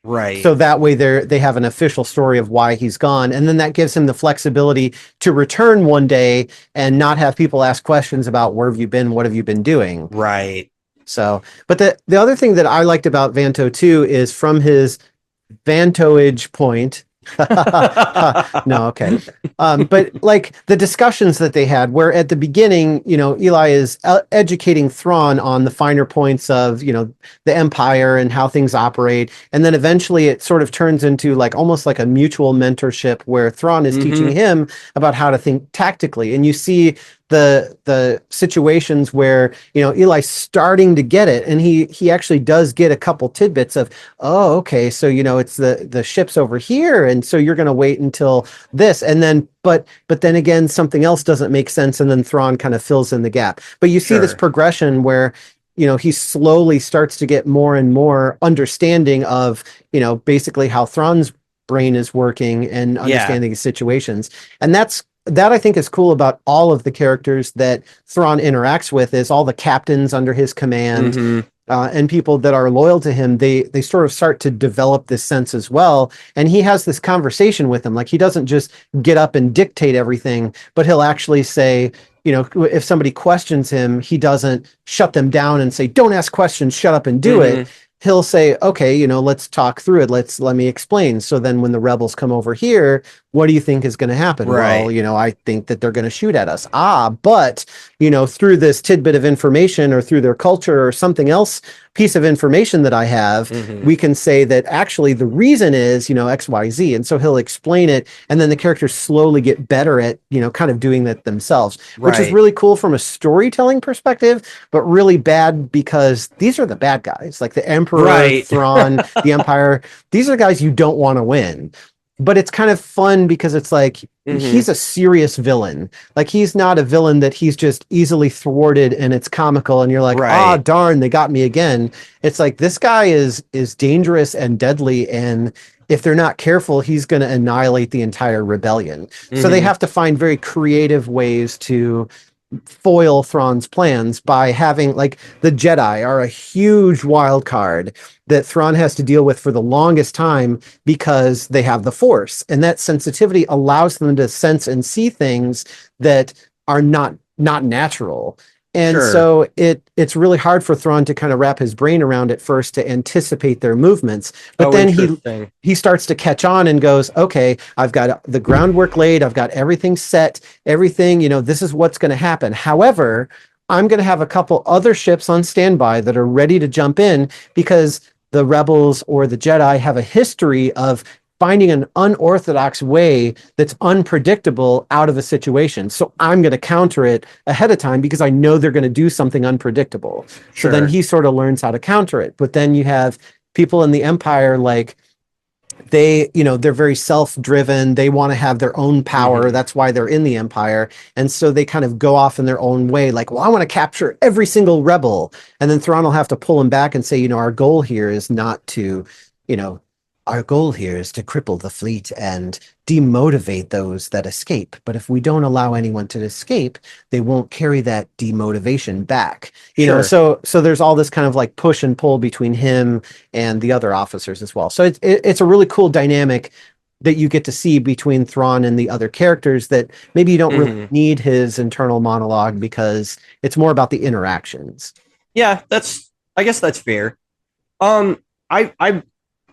Right. So that way they have an official story of why he's gone. And then that gives him the flexibility to return one day and not have people ask questions about where have you been? What have you been doing? Right. So, but the other thing that I liked about Vanto too is from his Vantoage point. No, okay. But like the discussions that they had where at the beginning, Eli is educating Thrawn on the finer points of, the Empire and how things operate. And then eventually it sort of turns into like almost like a mutual mentorship where Thrawn is teaching him about how to think tactically. And you see the situations where Eli's starting to get it, and he actually does get a couple tidbits of, oh, okay, so it's the ship's over here, and so you're going to wait until this, and then but then again something else doesn't make sense, and then Thrawn kind of fills in the gap. But you see this progression where he slowly starts to get more and more understanding of basically how Thrawn's brain is working and understanding the situations, and that I think is cool about all of the characters that Thrawn interacts with is all the captains under his command and people that are loyal to him. They sort of start to develop this sense as well. And he has this conversation with them. Like he doesn't just get up and dictate everything, but he'll actually say, if somebody questions him, he doesn't shut them down and say, don't ask questions, shut up and do it. He'll say, okay, let's talk through it. Let me explain. So then when the rebels come over here, what do you think is going to happen? Right. Well, I think that they're going to shoot at us. But, through this tidbit of information or through their culture or something else, piece of information that I have, we can say that actually the reason is, X, Y, Z. And so he'll explain it. And then the characters slowly get better at, kind of doing that themselves, which is really cool from a storytelling perspective, but really bad because these are the bad guys, like the Emperor, Thrawn, the Empire. These are guys you don't want to win. But it's kind of fun because it's like he's a serious villain. Like he's not a villain that he's just easily thwarted and it's comical and you're like, ah, darn, they got me again. It's like this guy is dangerous and deadly, and if they're not careful, he's going to annihilate the entire rebellion. So they have to find very creative ways to foil Thrawn's plans by having, like, the Jedi are a huge wild card that Thrawn has to deal with for the longest time because they have the Force, and that sensitivity allows them to sense and see things that are not natural. And Sure. so it's really hard for Thrawn to kind of wrap his brain around at first to anticipate their movements. But then he starts to catch on and goes, okay, I've got the groundwork laid. I've got everything set, everything, this is what's going to happen. However, I'm going to have a couple other ships on standby that are ready to jump in because the rebels or the Jedi have a history of finding an unorthodox way that's unpredictable out of a situation. So I'm going to counter it ahead of time because I know they're going to do something unpredictable. Sure. So then he sort of learns how to counter it. But then you have people in the Empire, like, they're very self-driven. They want to have their own power. Mm-hmm. That's why they're in the Empire. And so they kind of go off in their own way. Like, well, I want to capture every single rebel. And then Thrawn will have to pull him back and say, our goal here is not to, our goal here is to cripple the fleet and demotivate those that escape. But if we don't allow anyone to escape, they won't carry that demotivation back. So there's all this kind of like push and pull between him and the other officers as well. So it's a really cool dynamic that you get to see between Thrawn and the other characters that maybe you don't really need his internal monologue because it's more about the interactions. Yeah, I guess that's fair. I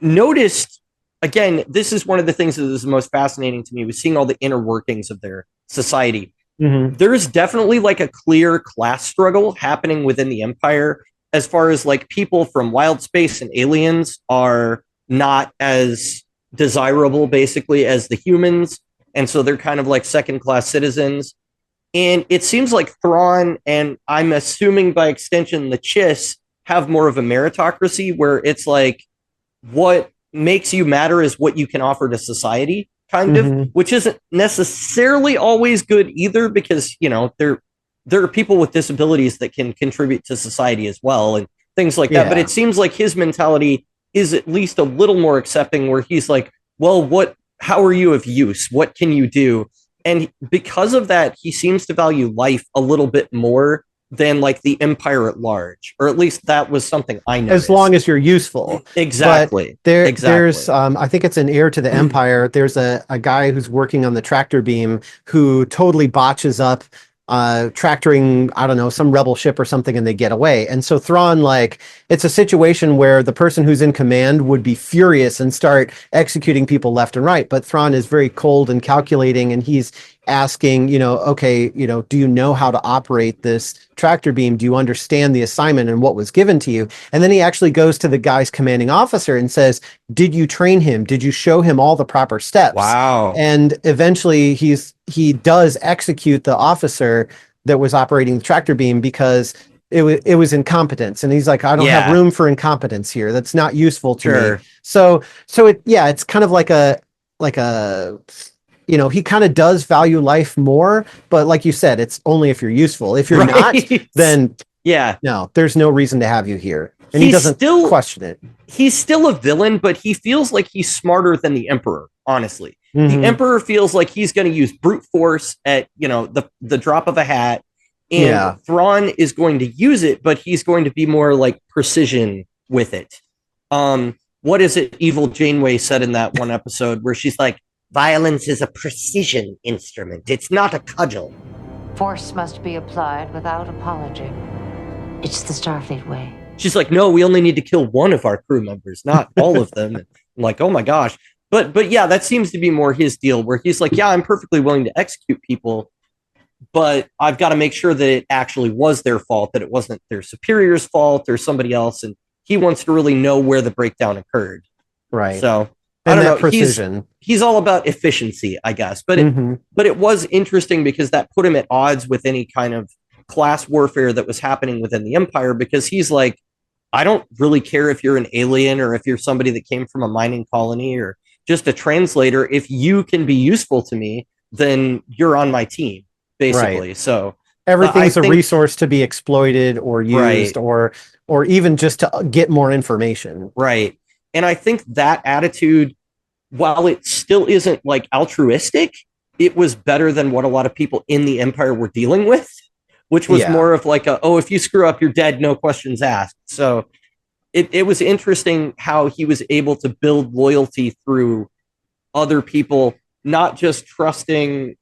noticed, again, this is one of the things that is most fascinating to me, was seeing all the inner workings of their society. Mm-hmm. There's definitely like a clear class struggle happening within the Empire, as far as like people from wild space and aliens are not as desirable basically as the humans. And so they're kind of like second class citizens. And it seems like Thrawn, and I'm assuming by extension the Chiss, have more of a meritocracy where it's like, what makes you matter is what you can offer to society, kind of, which isn't necessarily always good either, because, there are people with disabilities that can contribute to society as well and things like that. But it seems like his mentality is at least a little more accepting, where he's like, well, how are you of use? What can you do? And because of that, he seems to value life a little bit more than like the Empire at large, or at least that was something I noticed. As long as you're useful. Exactly. There's, I think it's an Heir to the Empire. There's a guy who's working on the tractor beam who totally botches up tractoring, I don't know, some rebel ship or something, and they get away. And so Thrawn, like, it's a situation where the person who's in command would be furious and start executing people left and right. But Thrawn is very cold and calculating, and he's asking, okay, do you know how to operate this tractor beam? Do you understand the assignment and what was given to you? And then he actually goes to the guy's commanding officer and says, did you train him? Did you show him all the proper steps? Wow. And eventually he does execute the officer that was operating the tractor beam because it was incompetence. And he's like, I don't have room for incompetence here. That's not useful to me. So it's kind of like a he kind of does value life more, but like you said, it's only if you're useful. If you're not, then no, there's no reason to have you here. And he doesn't question it. He's still a villain, but he feels like he's smarter than the Emperor, honestly. The Emperor feels like he's going to use brute force at, the drop of a hat. And Thrawn is going to use it, but he's going to be more like precision with it. What is it Evil Janeway said in that one episode where she's like, violence is a precision instrument. It's not a cudgel. Force must be applied without apology. It's the Starfleet way. She's like, no, we only need to kill one of our crew members, not all of them. I'm like, oh my gosh. But yeah, that seems to be more his deal, where he's like, yeah, I'm perfectly willing to execute people, but I've got to make sure that it actually was their fault, that it wasn't their superior's fault or somebody else. And he wants to really know where the breakdown occurred. Right. So I don't know. Precision. He's all about efficiency, I guess. But it was interesting because that put him at odds with any kind of class warfare that was happening within the Empire, because he's like, I don't really care if you're an alien or if you're somebody that came from a mining colony or just a translator. If you can be useful to me, then you're on my team, basically. Right. So everything's a resource to be exploited or used, or even just to get more information. Right. And I think that attitude, while it still isn't like altruistic, it was better than what a lot of people in the Empire were dealing with. which was more of like if you screw up, you're dead, no questions asked. So it was interesting how he was able to build loyalty through other people, not just trusting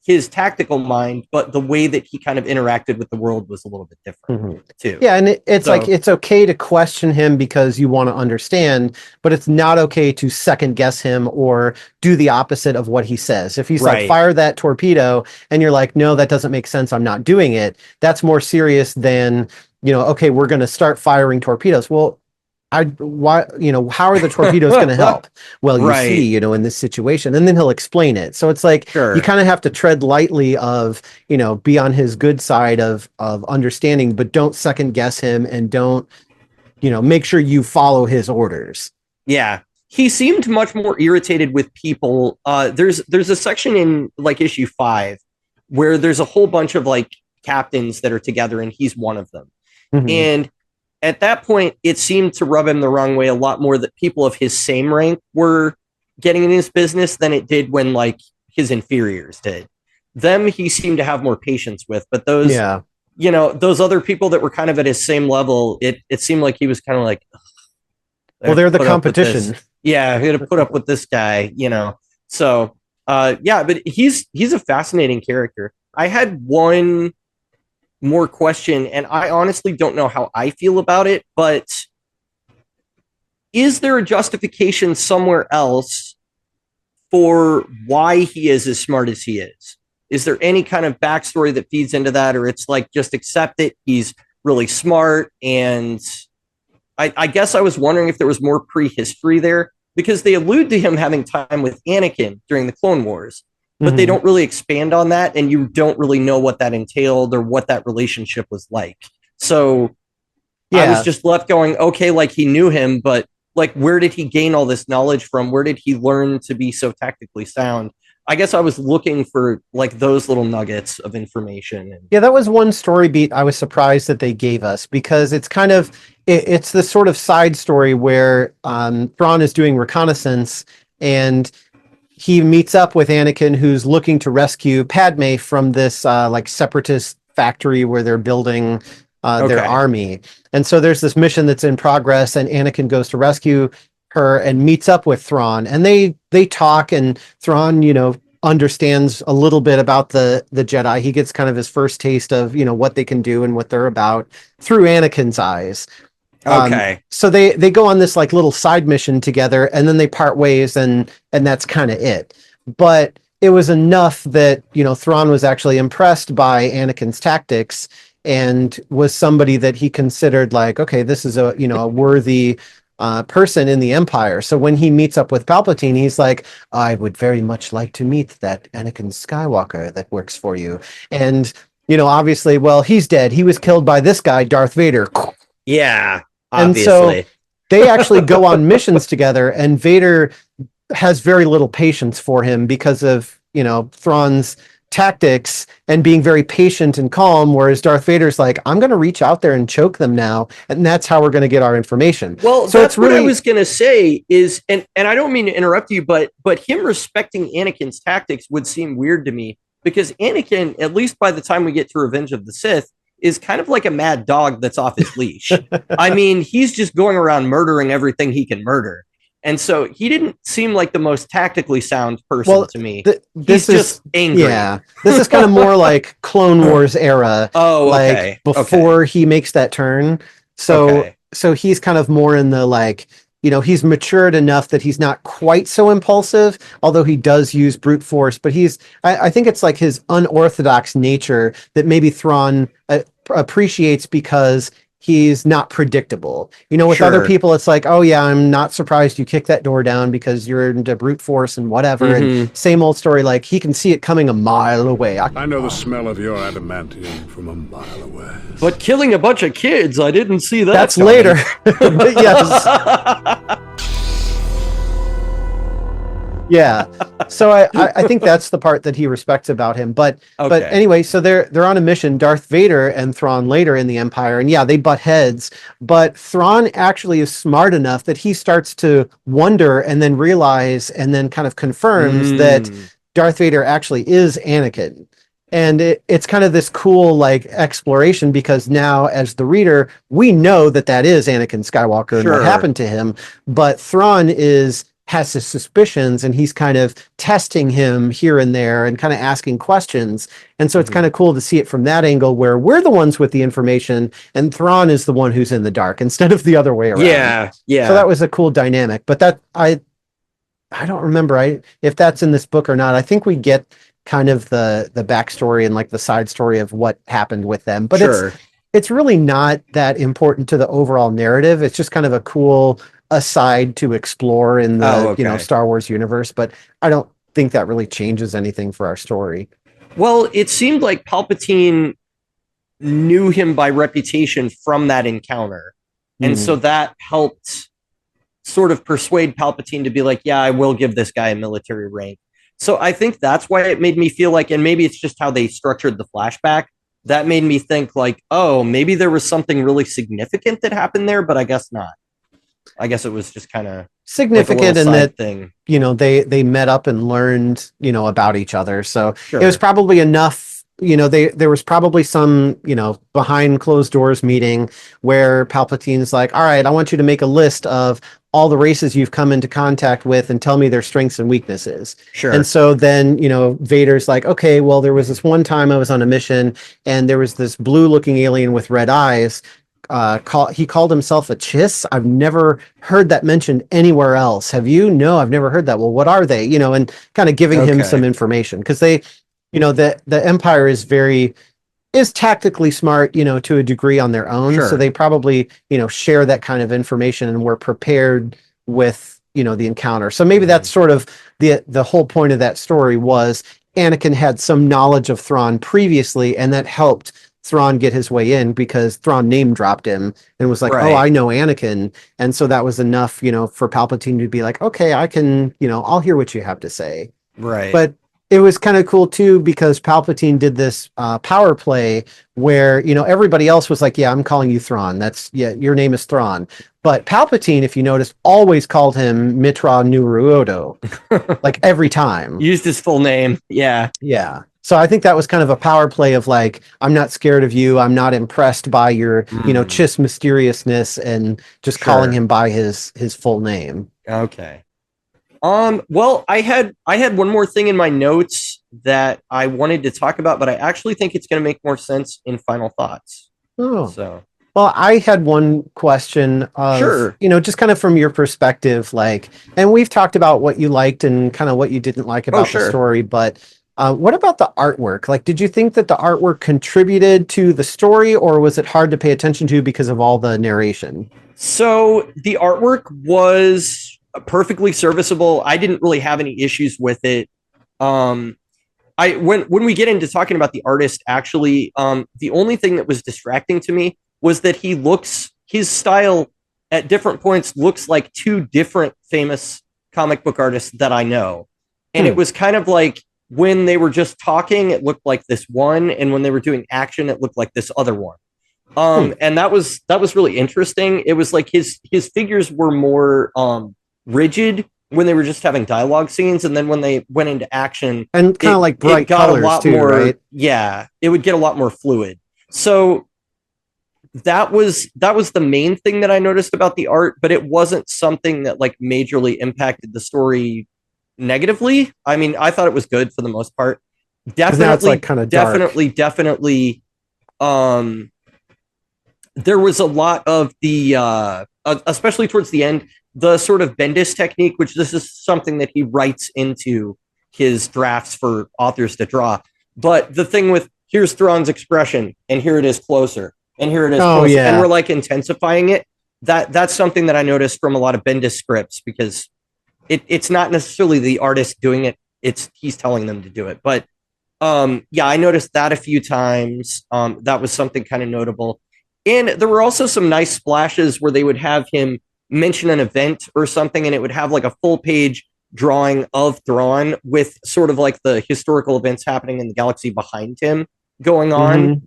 his tactical mind, but the way that he kind of interacted with the world was a little bit different too. Yeah, and it's like it's okay to question him because you want to understand, but it's not okay to second guess him or do the opposite of what he says. If he's like, fire that torpedo, and you're like, no, that doesn't make sense, I'm not doing it, that's more serious than, okay, we're going to start firing torpedoes. Well, how are the torpedoes going to help? Well, you see, in this situation, and then he'll explain it. So it's like, you kind of have to tread lightly of, be on his good side of understanding, but don't second guess him, and don't, make sure you follow his orders. Yeah. He seemed much more irritated with people. There's a section in like issue 5 where there's a whole bunch of like captains that are together, and he's one of them. And at that point, it seemed to rub him the wrong way a lot more that people of his same rank were getting in his business than it did when like his inferiors did. Them, he seemed to have more patience with, but those, those other people that were kind of at his same level, it seemed like he was kind of like, well, they're the competition. Yeah, he had to put up with this guy, So, but he's a fascinating character. I had one more question, and I honestly don't know how I feel about it, but is there a justification somewhere else for why he is as smart as he is? Is there any kind of backstory that feeds into that, or it's like just accept it, he's really smart? And I guess I was wondering if there was more prehistory there, because they allude to him having time with Anakin during the Clone Wars, but they don't really expand on that, and you don't really know what that entailed or what that relationship was like. So I was just left going, okay, like he knew him, but like, where did he gain all this knowledge from? Where did he learn to be so tactically sound? I guess I was looking for like those little nuggets of information. Yeah, that was one story beat I was surprised that they gave us, because it's kind of, it's the sort of side story where Thrawn is doing reconnaissance, and he meets up with Anakin, who's looking to rescue Padme from this like separatist factory where they're building their army. And so there's this mission that's in progress, and Anakin goes to rescue her and meets up with Thrawn, and they talk, and Thrawn, understands a little bit about the Jedi. He gets kind of his first taste of, what they can do and what they're about through Anakin's eyes. So they go on this like little side mission together, and then they part ways, and that's kind of it. But it was enough that, Thrawn was actually impressed by Anakin's tactics, and was somebody that he considered like, okay, this is a worthy person in the Empire. So when he meets up with Palpatine, he's like, I would very much like to meet that Anakin Skywalker that works for you. And, obviously, well, he's dead. He was killed by this guy, Darth Vader. Yeah. Obviously. And so they actually go on missions together, and Vader has very little patience for him because of, Thrawn's tactics and being very patient and calm, whereas Darth Vader's like, I'm going to reach out there and choke them now, and that's how we're going to get our information. Well, so that's what I was going to say is, and I don't mean to interrupt you, but him respecting Anakin's tactics would seem weird to me, because Anakin, at least by the time we get to Revenge of the Sith, is kind of like a mad dog that's off his leash. I mean, he's just going around murdering everything he can murder. And so he didn't seem like the most tactically sound person to me. He's just angry. Yeah, this is kind of more like Clone Wars era. Like before he makes that turn. So he's kind of more in the like, he's matured enough that he's not quite so impulsive, although he does use brute force. But I think it's like his unorthodox nature that maybe Thrawn appreciates, because he's not predictable. With other people, it's like, oh yeah, I'm not surprised you kicked that door down because you're into brute force and whatever. And same old story, like he can see it coming a mile away. I know the smell of your adamantium from a mile away. But killing a bunch of kids, I didn't see that. That's coming later. Yes. Yeah. So I think that's the part that he respects about him. But anyway, so they're on a mission, Darth Vader and Thrawn later in the Empire, and they butt heads. But Thrawn actually is smart enough that he starts to wonder, and then realize, and then kind of confirms that Darth Vader actually is Anakin. And it's kind of this cool like exploration, because now as the reader, we know that is Anakin Skywalker and what happened to him, but Thrawn has his suspicions, and he's kind of testing him here and there and kind of asking questions. And so it's kind of cool to see it from that angle, where we're the ones with the information and Thrawn is the one who's in the dark instead of the other way around. Yeah. So that was a cool dynamic, but that I don't remember if that's in this book or not. I think we get kind of the backstory and like the side story of what happened with them, but it's really not that important to the overall narrative. It's just kind of a cool aside to explore in the Star Wars universe, but I don't think that really changes anything for our story. Well, it seemed like Palpatine knew him by reputation from that encounter, and so that helped sort of persuade Palpatine to be like, yeah, I will give this guy a military rank. So I think that's why it made me feel like, and maybe it's just how they structured the flashback, that made me think like, oh, maybe there was something really significant that happened there, but I guess not. I guess it was just kind of significant like in that thing. They met up and learned, about each other. So it was probably enough, there was probably some, behind closed doors meeting where Palpatine's like, all right, I want you to make a list of all the races you've come into contact with and tell me their strengths and weaknesses. And so then, Vader's like, okay, well, there was this one time I was on a mission and there was this blue looking alien with red eyes. He called himself a Chiss. I've never heard that mentioned anywhere else. Have you? No, I've never heard that. Well, what are they? And kind of giving him some information, because they, the Empire is tactically smart, to a degree on their own. So they probably, share that kind of information and were prepared with, the encounter. So maybe that's sort of the whole point of that story was Anakin had some knowledge of Thrawn previously, and that helped Thrawn get his way in, because Thrawn name dropped him and was like, oh, I know Anakin. And so that was enough, for Palpatine to be like, okay, I can, I'll hear what you have to say. But it was kind of cool too, because Palpatine did this power play where, everybody else was like, yeah, I'm calling you Thrawn. Your name is Thrawn. But Palpatine, if you notice, always called him Mitra Nuruodo, like every time. Used his full name. Yeah. So I think that was kind of a power play of like, I'm not scared of you. I'm not impressed by your, Chiss mysteriousness, and just calling him by his full name. Okay. Well, I had one more thing in my notes that I wanted to talk about, but I actually think it's going to make more sense in final thoughts. Well, I had one question of, just kind of from your perspective, like, and we've talked about what you liked and kind of what you didn't like about the story, but what about the artwork? Like, did you think that the artwork contributed to the story, or was it hard to pay attention to because of all the narration? So the artwork was perfectly serviceable. I didn't really have any issues with it. When we get into talking about the artist, actually, the only thing that was distracting to me was that his style at different points looks like two different famous comic book artists that I know. And it was kind of like, when they were just talking, it looked like this one, and when they were doing action, it looked like this other one. And that was really interesting. It was like his figures were more rigid when they were just having dialogue scenes, and then when they went into action, and kind of like bright colors too, right? Yeah, it would get a lot more fluid. So that was the main thing that I noticed about the art, but it wasn't something that like majorly impacted the story negatively. I mean, I thought it was good for the most part. Definitely, like kind of definitely. There was a lot of the, especially towards the end, the sort of Bendis technique, which this is something that he writes into his drafts for authors to draw. But the thing with, here's Thrawn's expression, and here it is closer, and here it is closer, and we're like intensifying it. That's something that I noticed from a lot of Bendis scripts, because it's not necessarily the artist doing it, he's telling them to do it. But I noticed that a few times. That was something kind of notable. And there were also some nice splashes where they would have him mention an event or something, and it would have like a full page drawing of Thrawn with sort of like the historical events happening in the galaxy behind him going on.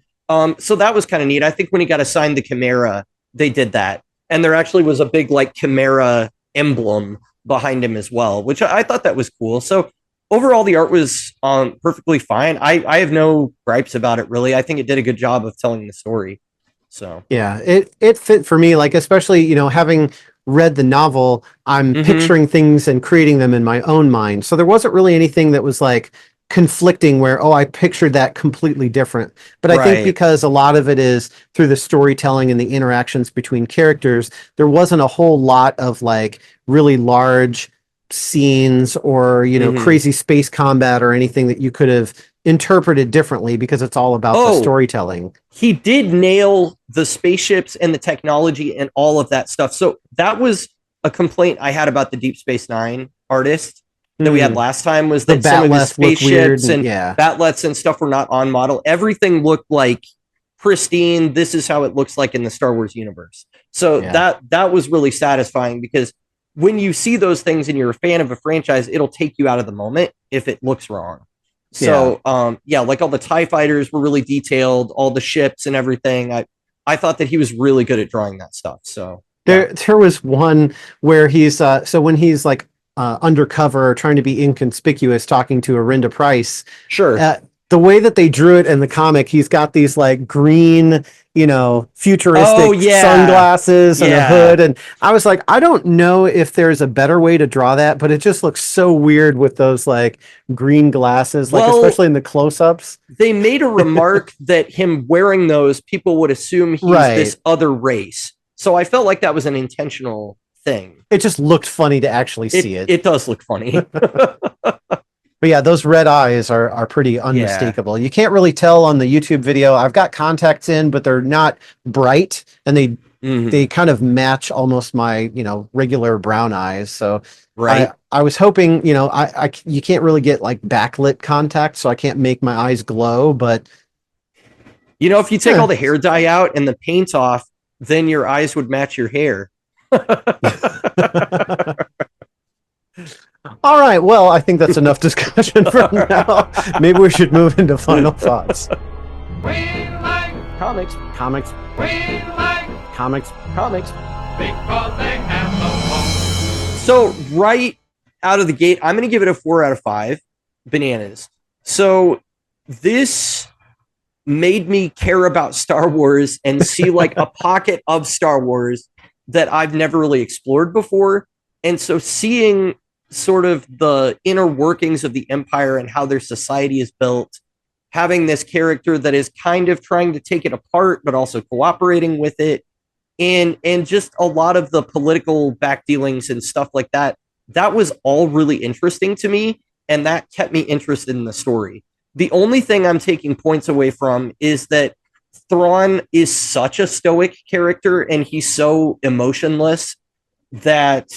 So that was kind of neat. I think when he got assigned the Chimera, they did that. And there actually was a big like Chimera emblem behind him as well, which I thought that was cool. So overall, the art was perfectly fine. I have no gripes about it, really. I think it did a good job of telling the story. So Yeah, it fit for me, like, especially, having read the novel, I'm picturing things and creating them in my own mind. So there wasn't really anything that was like conflicting where, oh, I pictured that completely different. But I think Right. because a lot of it is through the storytelling and the interactions between characters, there wasn't a whole lot of like really large scenes or, crazy space combat or anything that you could have interpreted differently because it's all about the Oh, storytelling. he did nail the spaceships and the technology and all of that stuff. So that was a complaint I had about the Deep Space Nine artist that we had last time, was that some of his spaceships and batlets and stuff were not on model. Everything looked like pristine. This is how it looks like in the Star Wars universe. So that was really satisfying, because when you see those things and you're a fan of a franchise, it'll take you out of the moment if it looks wrong. So, like all the TIE fighters were really detailed, all the ships and everything. I thought that he was really good at drawing that stuff. So there was one where he's so when he's like undercover, trying to be inconspicuous, talking to Arinda Price. Sure. The way that they drew it in the comic, he's got these like green, futuristic sunglasses and a hood. And I was like, I don't know if there's a better way to draw that, but it just looks so weird with those like green glasses, like especially in the close-ups. They made a remark that him wearing those, people would assume he's this other race. So I felt like that was an intentional thing. It just looked funny to actually see it. It does look funny. But yeah, those red eyes are pretty unmistakable. You can't really tell on the YouTube video. I've got contacts in, but they're not bright, and they kind of match almost my regular brown eyes. So I was hoping, you can't really get like backlit contacts, so I can't make my eyes glow. But if you take all the hair dye out and the paint off, then your eyes would match your hair. All right, well, I think that's enough discussion for now. Maybe we should move into final thoughts. We like Comics. We like Comics. because they have the most. So right out of the gate, I'm going to give it a 4 out of 5 bananas. So this made me care about Star Wars and see like a pocket of Star Wars that I've never really explored before. And so seeing sort of the inner workings of the Empire and how their society is built, having this character that is kind of trying to take it apart, but also cooperating with it, and just a lot of the political backdealings and stuff like that, that was all really interesting to me, and that kept me interested in the story. The only thing I'm taking points away from is that Thrawn is such a stoic character, and he's so emotionless that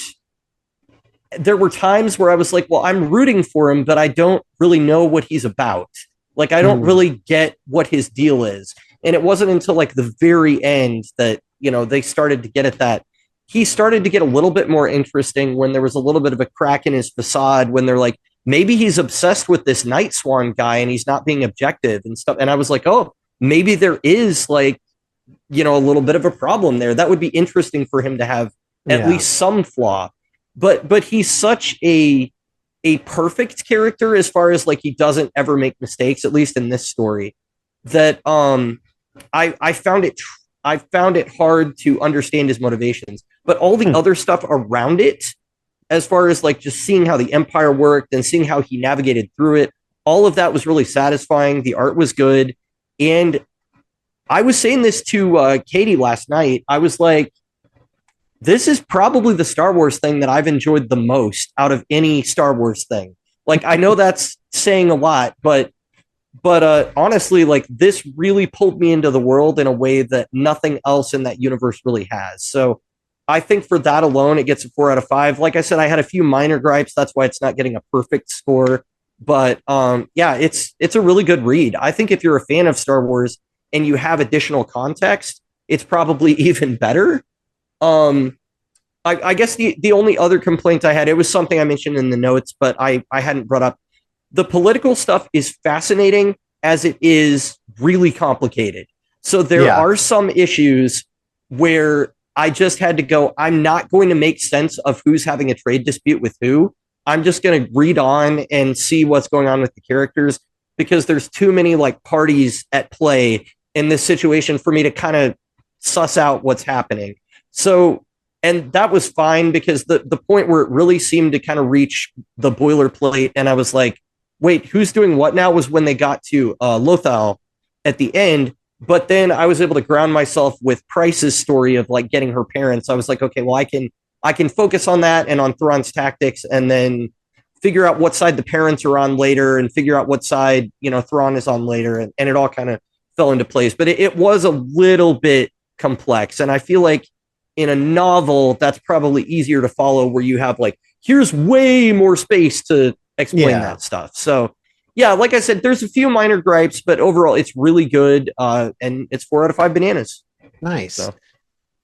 there were times where I was like, well, I'm rooting for him, but I don't really know what he's about. Like, I don't really get what his deal is. And it wasn't until like the very end that, they started to get at that. He started to get a little bit more interesting when there was a little bit of a crack in his facade, when they're like, maybe he's obsessed with this Night Swan guy and he's not being objective and stuff. And I was like, oh, maybe there is like, a little bit of a problem there. That would be interesting for him to have at least some flaw. But he's such a perfect character as far as like he doesn't ever make mistakes, at least in this story, that I found it hard to understand his motivations. But all the other stuff around it, as far as like just seeing how the Empire worked and seeing how he navigated through it, all of that was really satisfying. The art was good. And I was saying this to Katie last night. I was like, this is probably the Star Wars thing that I've enjoyed the most out of any Star Wars thing. Like, I know that's saying a lot, but honestly, like, this really pulled me into the world in a way that nothing else in that universe really has. So I think for that alone, it gets a 4 out of 5. Like I said, I had a few minor gripes. That's why it's not getting a perfect score. But it's a really good read. I think if you're a fan of Star Wars and you have additional context, it's probably even better. I guess the only other complaint I had, it was something I mentioned in the notes, but I hadn't brought up. The political stuff is fascinating as it is really complicated. So there are some issues where I just had to go, I'm not going to make sense of who's having a trade dispute with who. I'm just going to read on and see what's going on with the characters, because there's too many like parties at play in this situation for me to kind of suss out what's happening. So, and that was fine, because the point where it really seemed to kind of reach the boilerplate and I was like, wait, who's doing what now, was when they got to Lothal at the end. But then I was able to ground myself with Price's story of like getting her parents. I was like, okay, well, I can focus on that and on Thrawn's tactics, and then figure out what side the parents are on later, and figure out what side, Thrawn is on later. And it all kind of fell into place. But it was a little bit complex. And I feel like in a novel, that's probably easier to follow, where you have like, here's way more space to explain that stuff. So yeah, like I said, there's a few minor gripes, but overall it's really good. And it's 4 out of 5 bananas. Nice.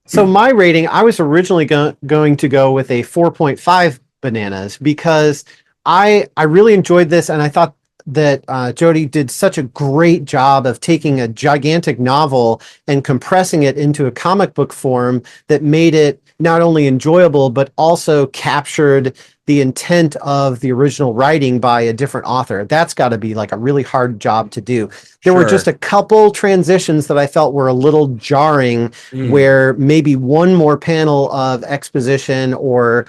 So my rating, I was originally going to go with a 4.5 bananas, because I really enjoyed this, and I thought that Jody did such a great job of taking a gigantic novel and compressing it into a comic book form that made it not only enjoyable, but also captured the intent of the original writing by a different author. That's got to be like a really hard job to do. There were just a couple transitions that I felt were a little jarring, where maybe one more panel of exposition or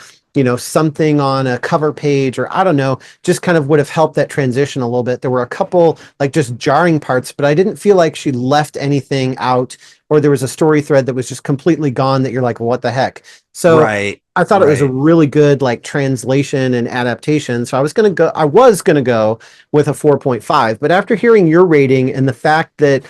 something on a cover page, or I don't know, just kind of would have helped that transition a little bit. There were a couple like just jarring parts, but I didn't feel like she left anything out, or there was a story thread that was just completely gone that you're like, what the heck? So I thought it was a really good like translation and adaptation. So I was going to go with a 4.5, but after hearing your rating and the fact that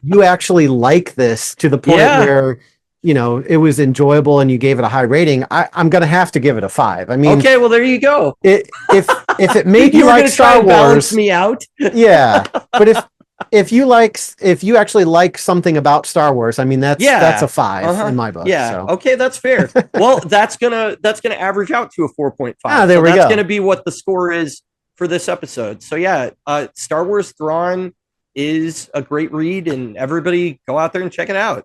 you actually like this to the point where it was enjoyable and you gave it a high rating, I'm going to have to give it a 5. I mean, okay, well, there you go. If it made you like Star Wars, balance me out. Yeah. But if you actually like something about Star Wars, I mean, that's a 5 in my book. Yeah. So. Okay. That's fair. Well, that's going to average out to a 4.5. There we go. That's going to be what the score is for this episode. So yeah, Star Wars Thrawn is a great read, and everybody go out there and check it out.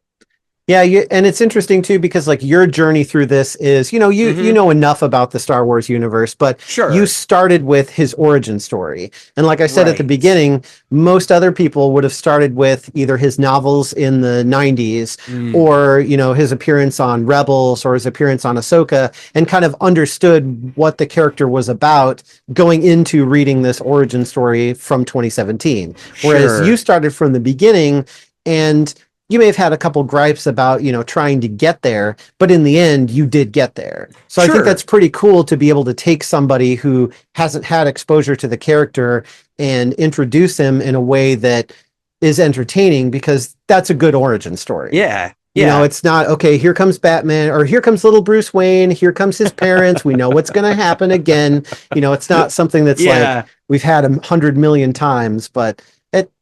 Yeah, and it's interesting too, because like your journey through this is, you know enough about the Star Wars universe, but you started with his origin story. And like I said at the beginning, most other people would have started with either his novels in the 90s or, his appearance on Rebels or his appearance on Ahsoka, and kind of understood what the character was about going into reading this origin story from 2017. Whereas you started from the beginning, and you may have had a couple gripes about, trying to get there, but in the end, you did get there. So I think that's pretty cool to be able to take somebody who hasn't had exposure to the character and introduce him in a way that is entertaining, because that's a good origin story. Yeah. It's not, okay, here comes Batman, or here comes little Bruce Wayne, here comes his parents. We know what's going to happen again. It's not something that's like we've had 100 million times, but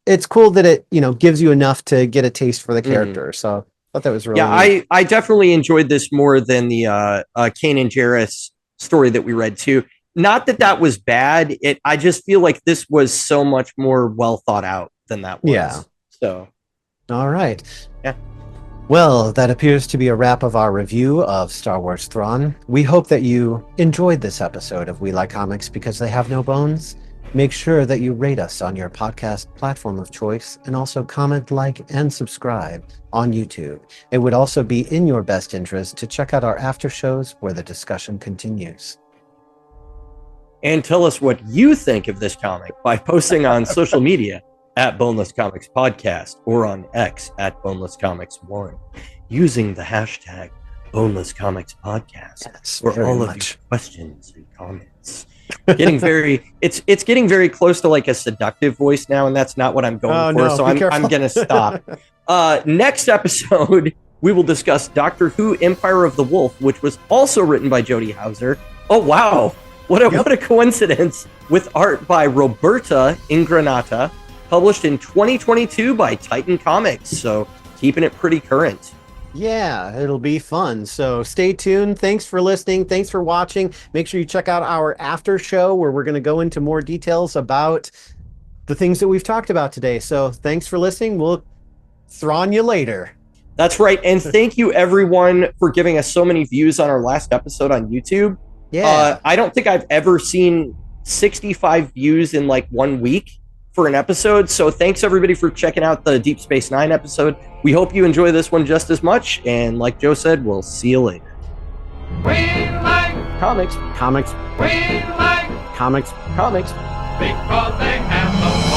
it's cool that it gives you enough to get a taste for the character. So I thought that was really neat. I definitely enjoyed this more than the Kanan Jarrus story that we read too. Not that was bad. I just feel like this was so much more well thought out than that was. Yeah. So all right. Yeah. Well, that appears to be a wrap of our review of Star Wars Thrawn. We hope that you enjoyed this episode of We Like Comics Because They Have No Bones. Make sure that you rate us on your podcast platform of choice, and also comment, like, and subscribe on YouTube. It would also be in your best interest to check out our after shows where the discussion continues. And tell us what you think of this comic by posting on social media at Boneless Comics Podcast, or on X at Boneless Comics 1, using the hashtag Boneless Comics Podcast for all of your questions and comments. It's getting very close to like a seductive voice now, and that's not what I'm going for. So I'm gonna stop. Next episode, we will discuss Doctor Who: Empire of the Wolf, which was also written by Jody Houser. Oh wow, what a coincidence! With art by Roberta Ingranata, published in 2022 by Titan Comics. So keeping it pretty current. Yeah, it'll be fun. So stay tuned. Thanks for listening. Thanks for watching. Make sure you check out our after show, where we're going to go into more details about the things that we've talked about today. So thanks for listening. We'll Thrawn you later. That's right. And thank you everyone for giving us so many views on our last episode on YouTube. Yeah. I don't think I've ever seen 65 views in like 1 week for an episode. So thanks everybody for checking out the Deep Space Nine episode. We hope you enjoy this one just as much. And like Joe said, we'll see you later. We like Comics. we like Comics. because they have the